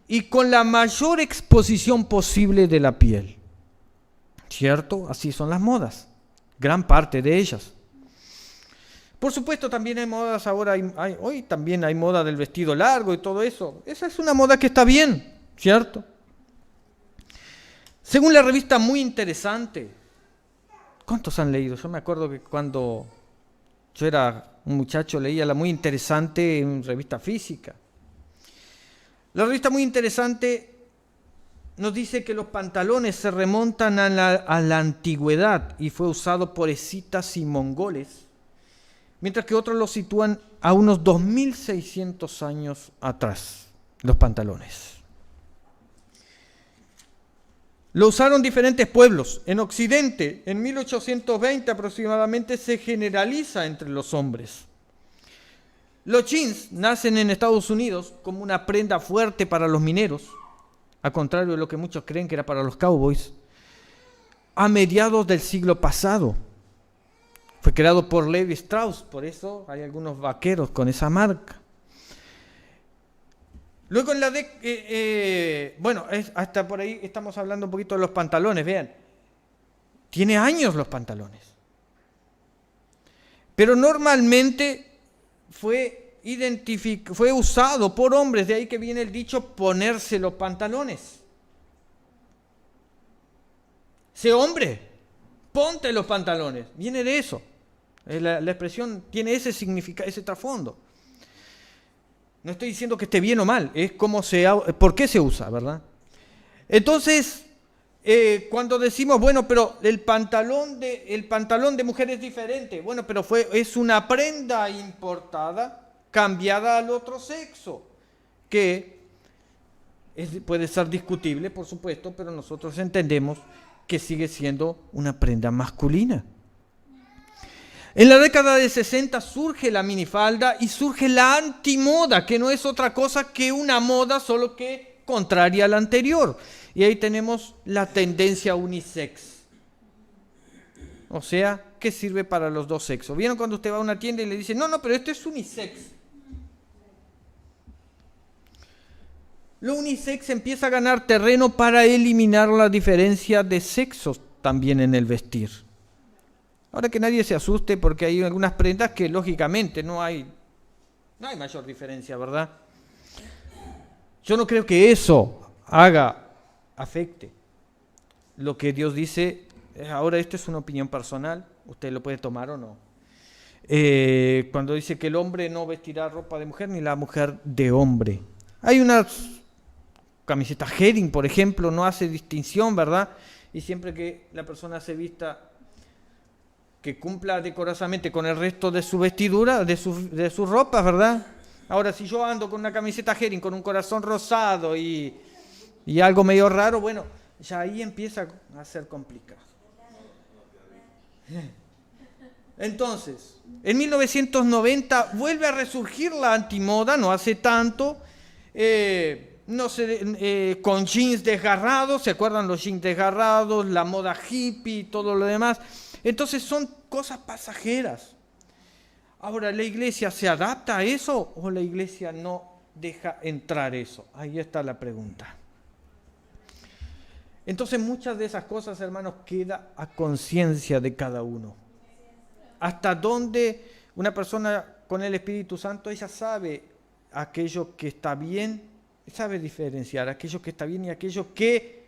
y con la mayor exposición posible de la piel. ¿Cierto? Así son las modas, gran parte de ellas. Por supuesto, también hay modas ahora, hoy también hay moda del vestido largo y todo eso. Esa es una moda que está bien, ¿cierto? Según la revista Muy Interesante, ¿cuántos han leído? Yo me acuerdo que cuando yo era un muchacho leía la Muy Interesante en revista física. La revista Muy Interesante nos dice que los pantalones se remontan a la antigüedad y fue usado por escitas y mongoles, mientras que otros lo sitúan a unos 2.600 años atrás, los pantalones. Lo usaron diferentes pueblos. En Occidente, en 1820 aproximadamente, se generaliza entre los hombres. Los jeans nacen en Estados Unidos como una prenda fuerte para los mineros, a contrario de lo que muchos creen que era para los cowboys, a mediados del siglo pasado. Fue creado por Levi Strauss, por eso hay algunos vaqueros con esa marca. Luego en la hasta por ahí estamos hablando un poquito de los pantalones, vean. Tiene años los pantalones. Pero normalmente fue usado por hombres, de ahí que viene el dicho ponerse los pantalones. Sé hombre, ponte los pantalones. Viene de eso. La expresión tiene ese significado, ese trasfondo. No estoy diciendo que esté bien o mal, es por qué se usa, ¿verdad? Entonces, cuando decimos, bueno, pero el pantalón de mujer es diferente, bueno, pero es una prenda importada, cambiada al otro sexo, que puede ser discutible, por supuesto, pero nosotros entendemos que sigue siendo una prenda masculina. En la década de 60 surge la minifalda y surge la antimoda, que no es otra cosa que una moda, solo que contraria a la anterior. Y ahí tenemos la tendencia unisex. O sea, que sirve para los dos sexos. ¿Vieron cuando usted va a una tienda y le dice, no, pero esto es unisex? Lo unisex empieza a ganar terreno para eliminar la diferencia de sexos también en el vestir. Ahora que nadie se asuste porque hay algunas prendas que lógicamente no hay mayor diferencia, ¿verdad? Yo no creo que eso afecte lo que Dios dice. Ahora esto es una opinión personal, usted lo puede tomar o no. Cuando dice que el hombre no vestirá ropa de mujer ni la mujer de hombre. Hay unas camisetas Heading, por ejemplo, no hace distinción, ¿verdad? Y siempre que la persona se vista, que cumpla decorosamente con el resto de su vestidura, de sus ropas, ¿verdad? Ahora, si yo ando con una camiseta Heading, con un corazón rosado y algo medio raro, bueno, ya ahí empieza a ser complicado. Entonces, en 1990 vuelve a resurgir la antimoda, no hace tanto, con jeans desgarrados, ¿se acuerdan los jeans desgarrados, la moda hippie y todo lo demás? Entonces son cosas pasajeras. Ahora, ¿la iglesia se adapta a eso o la iglesia no deja entrar eso? Ahí está la pregunta. Entonces muchas de esas cosas, hermanos, queda a conciencia de cada uno. Hasta dónde una persona con el Espíritu Santo, ella sabe aquello que está bien, sabe diferenciar aquello que está bien y aquello que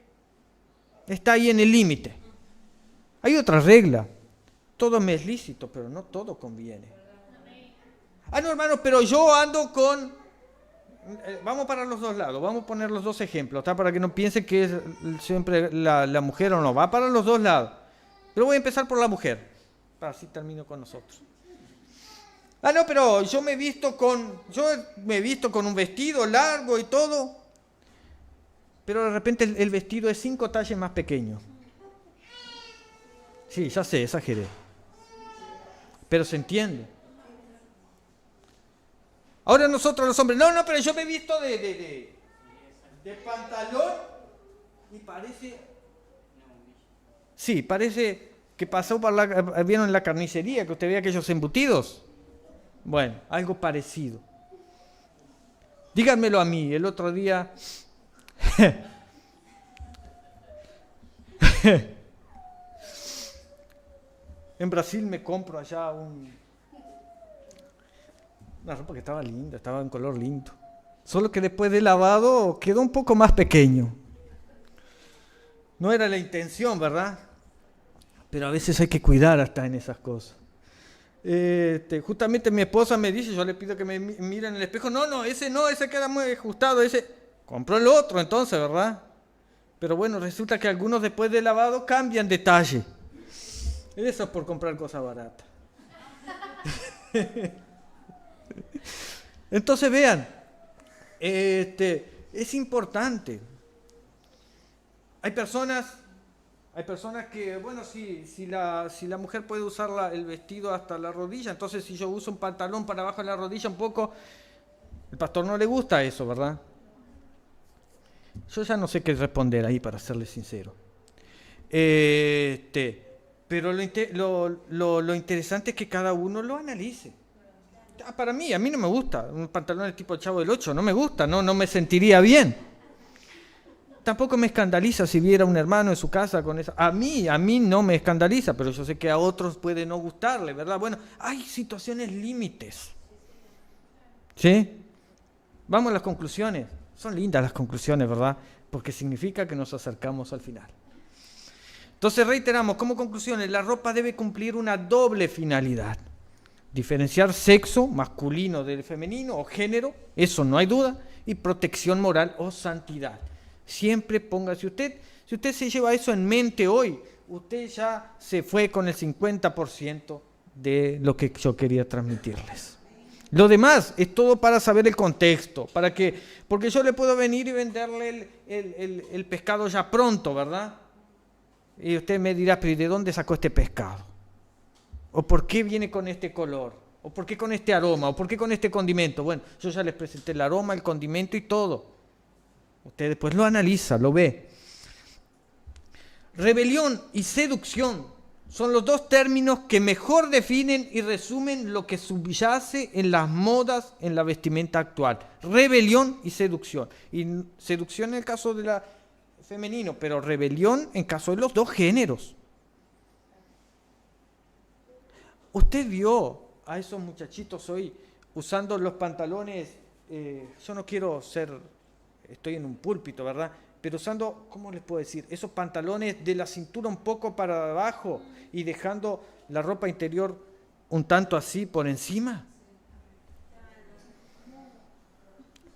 está ahí en el límite. Hay otra regla. Todo me es lícito, pero no todo conviene. No, hermano, pero yo ando con... vamos para los dos lados, vamos a poner los dos ejemplos, ¿tá? Para que no piensen que es siempre la mujer o no. Va para los dos lados. Pero voy a empezar por la mujer, para así termino con nosotros. No, pero yo me he visto con un vestido largo y todo, pero de repente el vestido es 5 tallas más pequeño. Sí, ya sé, exageré. Pero se entiende. Ahora nosotros los hombres, no, pero yo me he visto de pantalón y parece... Sí, parece que pasó vieron en la carnicería, que usted veía aquellos embutidos. Bueno, algo parecido. Díganmelo a mí, el otro día... En Brasil me compro allá una ropa que estaba linda, estaba en color lindo. Solo que después de lavado quedó un poco más pequeño. No era la intención, ¿verdad? Pero a veces hay que cuidar hasta en esas cosas. Justamente mi esposa me dice, yo le pido que me mire en el espejo, ese queda muy ajustado, compró el otro entonces, ¿verdad? Pero bueno, resulta que algunos después de lavado cambian de talle. Eso es por comprar cosas baratas. Entonces vean, es importante. Hay personas que, bueno, si la mujer puede usar el vestido hasta la rodilla, entonces si yo uso un pantalón para abajo de la rodilla un poco, el pastor no le gusta eso, ¿verdad? Yo ya no sé qué responder ahí, para serle sincero. Pero lo interesante es que cada uno lo analice. Para mí, a mí no me gusta. Un pantalón de tipo Chavo del Ocho, no me gusta, no me sentiría bien. Tampoco me escandaliza si viera un hermano en su casa con esa. A mí no me escandaliza, pero yo sé que a otros puede no gustarle, ¿verdad? Bueno, hay situaciones límites. ¿Sí? Vamos a las conclusiones. Son lindas las conclusiones, ¿verdad? Porque significa que nos acercamos al final. Entonces reiteramos, como conclusiones, la ropa debe cumplir una doble finalidad. Diferenciar sexo masculino del femenino o género, eso no hay duda, y protección moral o santidad. Siempre póngase si usted se lleva eso en mente hoy, usted ya se fue con el 50% de lo que yo quería transmitirles. Lo demás es todo para saber el contexto, porque yo le puedo venir y venderle el pescado ya pronto, ¿verdad? Y usted me dirá, pero ¿y de dónde sacó este pescado? ¿O por qué viene con este color? ¿O por qué con este aroma? ¿O por qué con este condimento? Bueno, yo ya les presenté el aroma, el condimento y todo. Usted después lo analiza, lo ve. Rebelión y seducción son los dos términos que mejor definen y resumen lo que subyace en las modas en la vestimenta actual. Rebelión y seducción. Y seducción en el caso de la femenino, pero rebelión en caso de los dos géneros. Usted vio a esos muchachitos hoy usando los pantalones, yo no quiero estoy en un púlpito, ¿verdad? Pero usando, ¿cómo les puedo decir? Esos pantalones de la cintura un poco para abajo y dejando la ropa interior un tanto así por encima.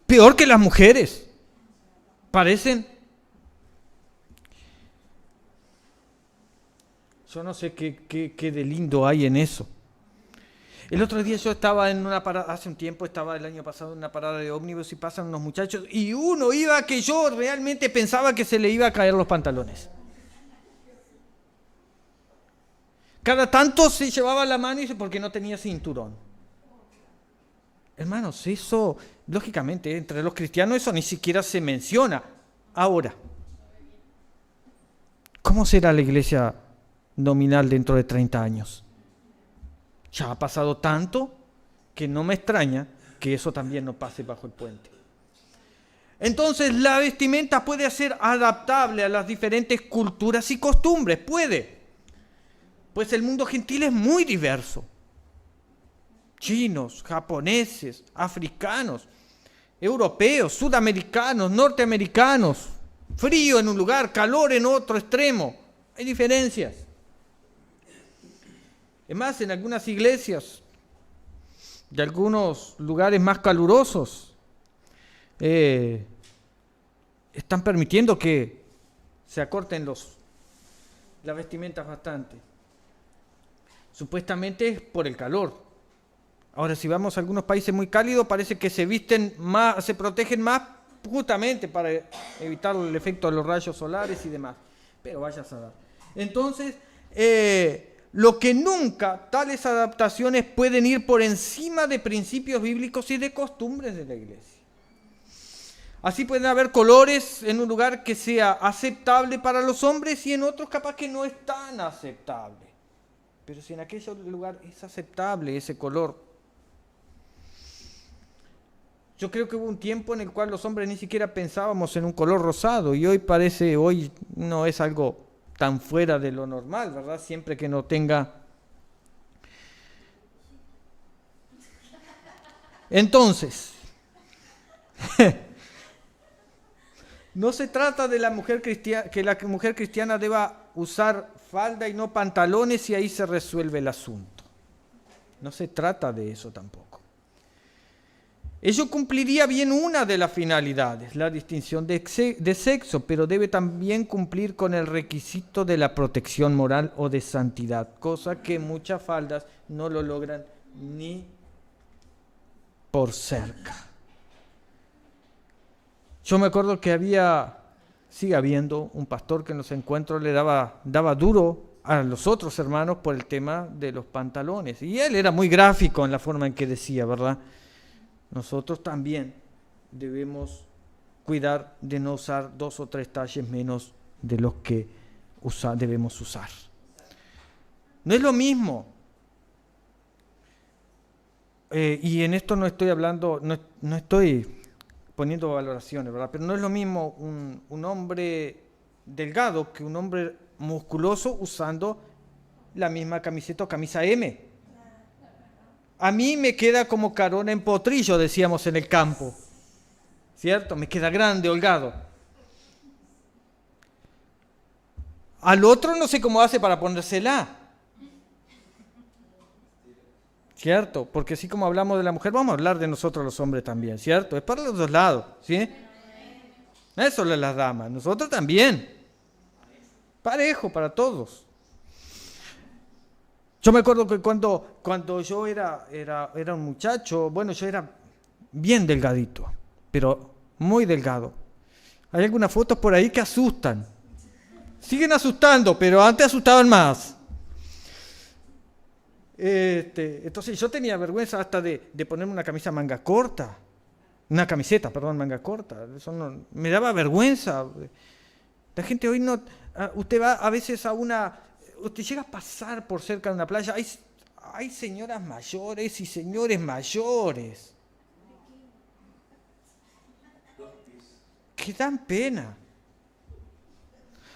Peor que las mujeres. Parecen. Yo no sé qué de lindo hay en eso. El otro día yo estaba en una parada, hace un tiempo, estaba el año pasado en una parada de ómnibus y pasan unos muchachos y uno iba que yo realmente pensaba que se le iba a caer los pantalones. Cada tanto se llevaba la mano y dice, porque no tenía cinturón. Hermanos, eso, lógicamente, entre los cristianos eso ni siquiera se menciona. Ahora, ¿cómo será la iglesia nominal dentro de 30 años? Ya ha pasado tanto que no me extraña que eso también no pase bajo el puente. Entonces la vestimenta puede ser adaptable a las diferentes culturas y costumbres, puede. Pues el mundo gentil es muy diverso. Chinos, japoneses, africanos, europeos, sudamericanos, norteamericanos, frío en un lugar, calor en otro extremo. Hay diferencias. Es más, en algunas iglesias de algunos lugares más calurosos están permitiendo que se acorten las vestimentas bastante. Supuestamente es por el calor. Ahora, si vamos a algunos países muy cálidos, parece que se visten más, se protegen más justamente para evitar el efecto de los rayos solares y demás. Pero vaya a saber. Entonces, lo que nunca, tales adaptaciones pueden ir por encima de principios bíblicos y de costumbres de la iglesia. Así pueden haber colores en un lugar que sea aceptable para los hombres y en otros capaz que no es tan aceptable. Pero si en aquel lugar es aceptable ese color. Yo creo que hubo un tiempo en el cual los hombres ni siquiera pensábamos en un color rosado y hoy no es algo tan fuera de lo normal, ¿verdad? Siempre que no tenga. Entonces, no se trata de que la mujer cristiana deba usar falda y no pantalones y ahí se resuelve el asunto. No se trata de eso tampoco. Ello cumpliría bien una de las finalidades, la distinción de sexo, pero debe también cumplir con el requisito de la protección moral o de santidad, cosa que muchas faldas no lo logran ni por cerca. Yo me acuerdo que sigue habiendo un pastor que en los encuentros le daba duro a los otros hermanos por el tema de los pantalones. Y él era muy gráfico en la forma en que decía, ¿verdad? Nosotros también debemos cuidar de no usar 2 o 3 talles menos de los que debemos usar. No es lo mismo y en esto no estoy hablando, no estoy poniendo valoraciones, ¿verdad? Pero no es lo mismo un hombre delgado que un hombre musculoso usando la misma camiseta o camisa M. A mí me queda como carona en potrillo, decíamos en el campo, ¿cierto? Me queda grande, holgado. Al otro no sé cómo hace para ponérsela, ¿cierto? Porque así como hablamos de la mujer, vamos a hablar de nosotros los hombres también, ¿cierto? Es para los dos lados, ¿sí? No es solo las damas, nosotros también. Parejo para todos. Yo me acuerdo que cuando yo era un muchacho, bueno, yo era bien delgadito, pero muy delgado. Hay algunas fotos por ahí que asustan. Siguen asustando, pero antes asustaban más. Entonces yo tenía vergüenza hasta de ponerme una camisa manga corta. Una camiseta, perdón, manga corta. Eso no, me daba vergüenza. La gente hoy no... Usted va a veces a una... Usted llega a pasar por cerca de una playa, hay señoras mayores y señores mayores que dan pena.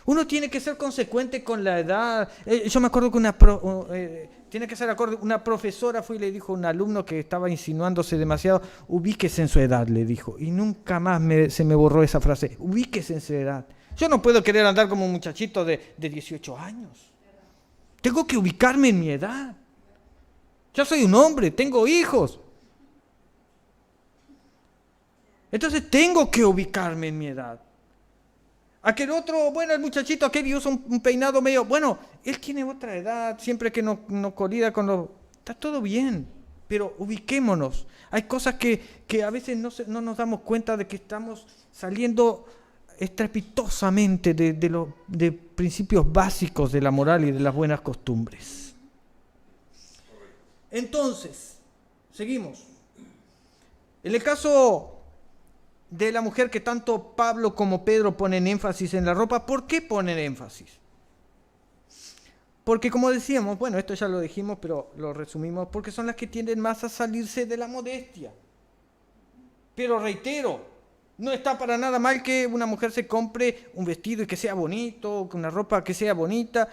Uno tiene que ser consecuente con la edad. Yo me acuerdo que tiene que ser acorde. Una profesora fue y le dijo a un alumno que estaba insinuándose demasiado, ubíquese en su edad, le dijo. Y nunca más se me borró esa frase, ubíquese en su edad. Yo no puedo querer andar como un muchachito de 18 años. Tengo que ubicarme en mi edad. Yo soy un hombre, tengo hijos. Entonces tengo que ubicarme en mi edad. Aquel otro, bueno, el muchachito aquel usa un peinado medio, bueno, él tiene otra edad, siempre que no colida con los... Está todo bien, pero ubiquémonos. Hay cosas que a veces no nos damos cuenta de que estamos saliendo estrepitosamente de principios básicos de la moral y de las buenas costumbres. Entonces, seguimos. En el caso de la mujer que tanto Pablo como Pedro ponen énfasis en la ropa, ¿por qué ponen énfasis? Porque como decíamos, bueno, esto ya lo dijimos, pero lo resumimos, porque son las que tienden más a salirse de la modestia. Pero reitero, no está para nada mal que una mujer se compre un vestido y que sea bonito, una ropa que sea bonita.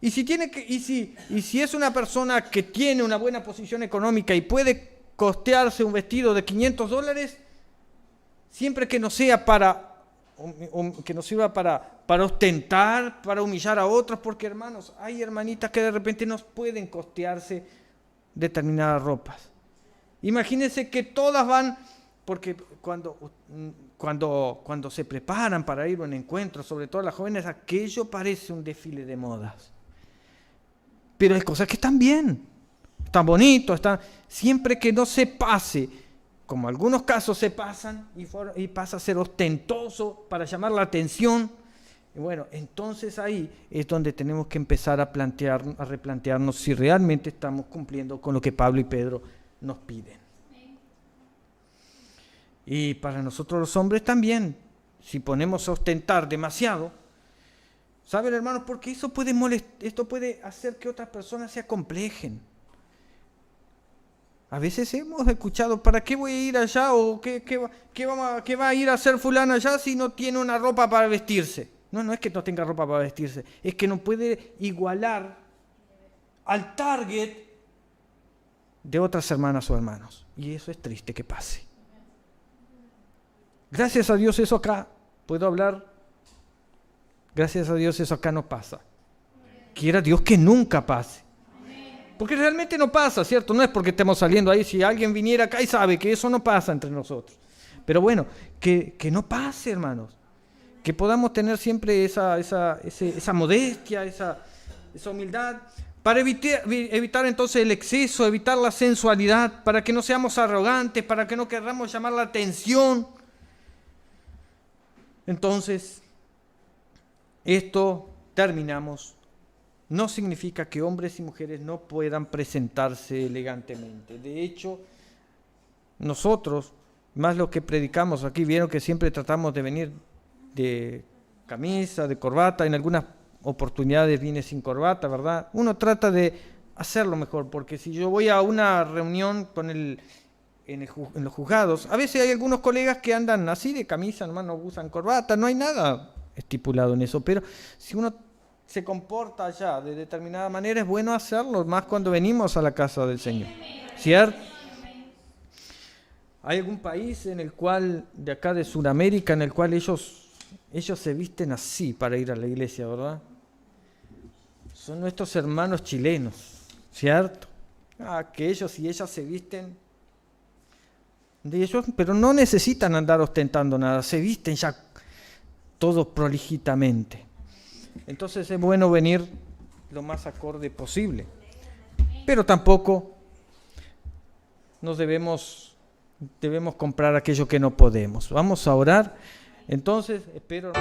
Y si es una persona que tiene una buena posición económica y puede costearse un vestido de $500, siempre que no sea que no sirva para ostentar, para humillar a otros, porque hermanos, hay hermanitas que de repente no pueden costearse determinadas ropas. Imagínense que todas van, porque cuando se preparan para ir a un encuentro, sobre todo las jóvenes, aquello parece un desfile de modas. Pero hay cosas que están bien, están bonitos, siempre que no se pase, como algunos casos se pasan y pasa a ser ostentoso para llamar la atención. Y bueno, entonces ahí es donde tenemos que empezar a replantearnos si realmente estamos cumpliendo con lo que Pablo y Pedro nos piden. Y para nosotros los hombres también, si ponemos a ostentar demasiado, ¿saben, hermanos? Porque esto puede hacer que otras personas se acomplejen. A veces hemos escuchado, ¿para qué voy a ir allá? ¿O qué va a ir a hacer fulano allá si no tiene una ropa para vestirse? No es que no tenga ropa para vestirse, es que no puede igualar al target de otras hermanas o hermanos. Y eso es triste que pase. Gracias a Dios eso acá, ¿puedo hablar? Gracias a Dios eso acá no pasa. Quiera Dios que nunca pase. Porque realmente no pasa, ¿cierto? No es porque estemos saliendo ahí, si alguien viniera acá y sabe que eso no pasa entre nosotros. Pero bueno, que no pase, hermanos. Que podamos tener siempre esa modestia, esa humildad, para evitar entonces el exceso, evitar la sensualidad, para que no seamos arrogantes, para que no queramos llamar la atención. Entonces, esto terminamos. No significa que hombres y mujeres no puedan presentarse elegantemente. De hecho, nosotros, más lo que predicamos aquí, vieron que siempre tratamos de venir de camisa, de corbata, en algunas oportunidades viene sin corbata, ¿verdad? Uno trata de hacerlo mejor, porque si yo voy a una reunión en los juzgados, a veces hay algunos colegas que andan así de camisa, nomás no usan corbata, no hay nada estipulado en eso, pero si uno se comporta allá de determinada manera, es bueno hacerlo, más cuando venimos a la casa del Señor, ¿cierto? ¿Hay algún país en el cual, de acá de Sudamérica, en el cual ellos se visten así para ir a la iglesia, verdad? Son nuestros hermanos chilenos, ¿cierto? Que ellos y ellas se visten de ellos, pero no necesitan andar ostentando nada, se visten ya todos prolijitamente. Entonces es bueno venir lo más acorde posible, pero tampoco nos debemos comprar aquello que no podemos. Vamos a orar. Entonces, espero...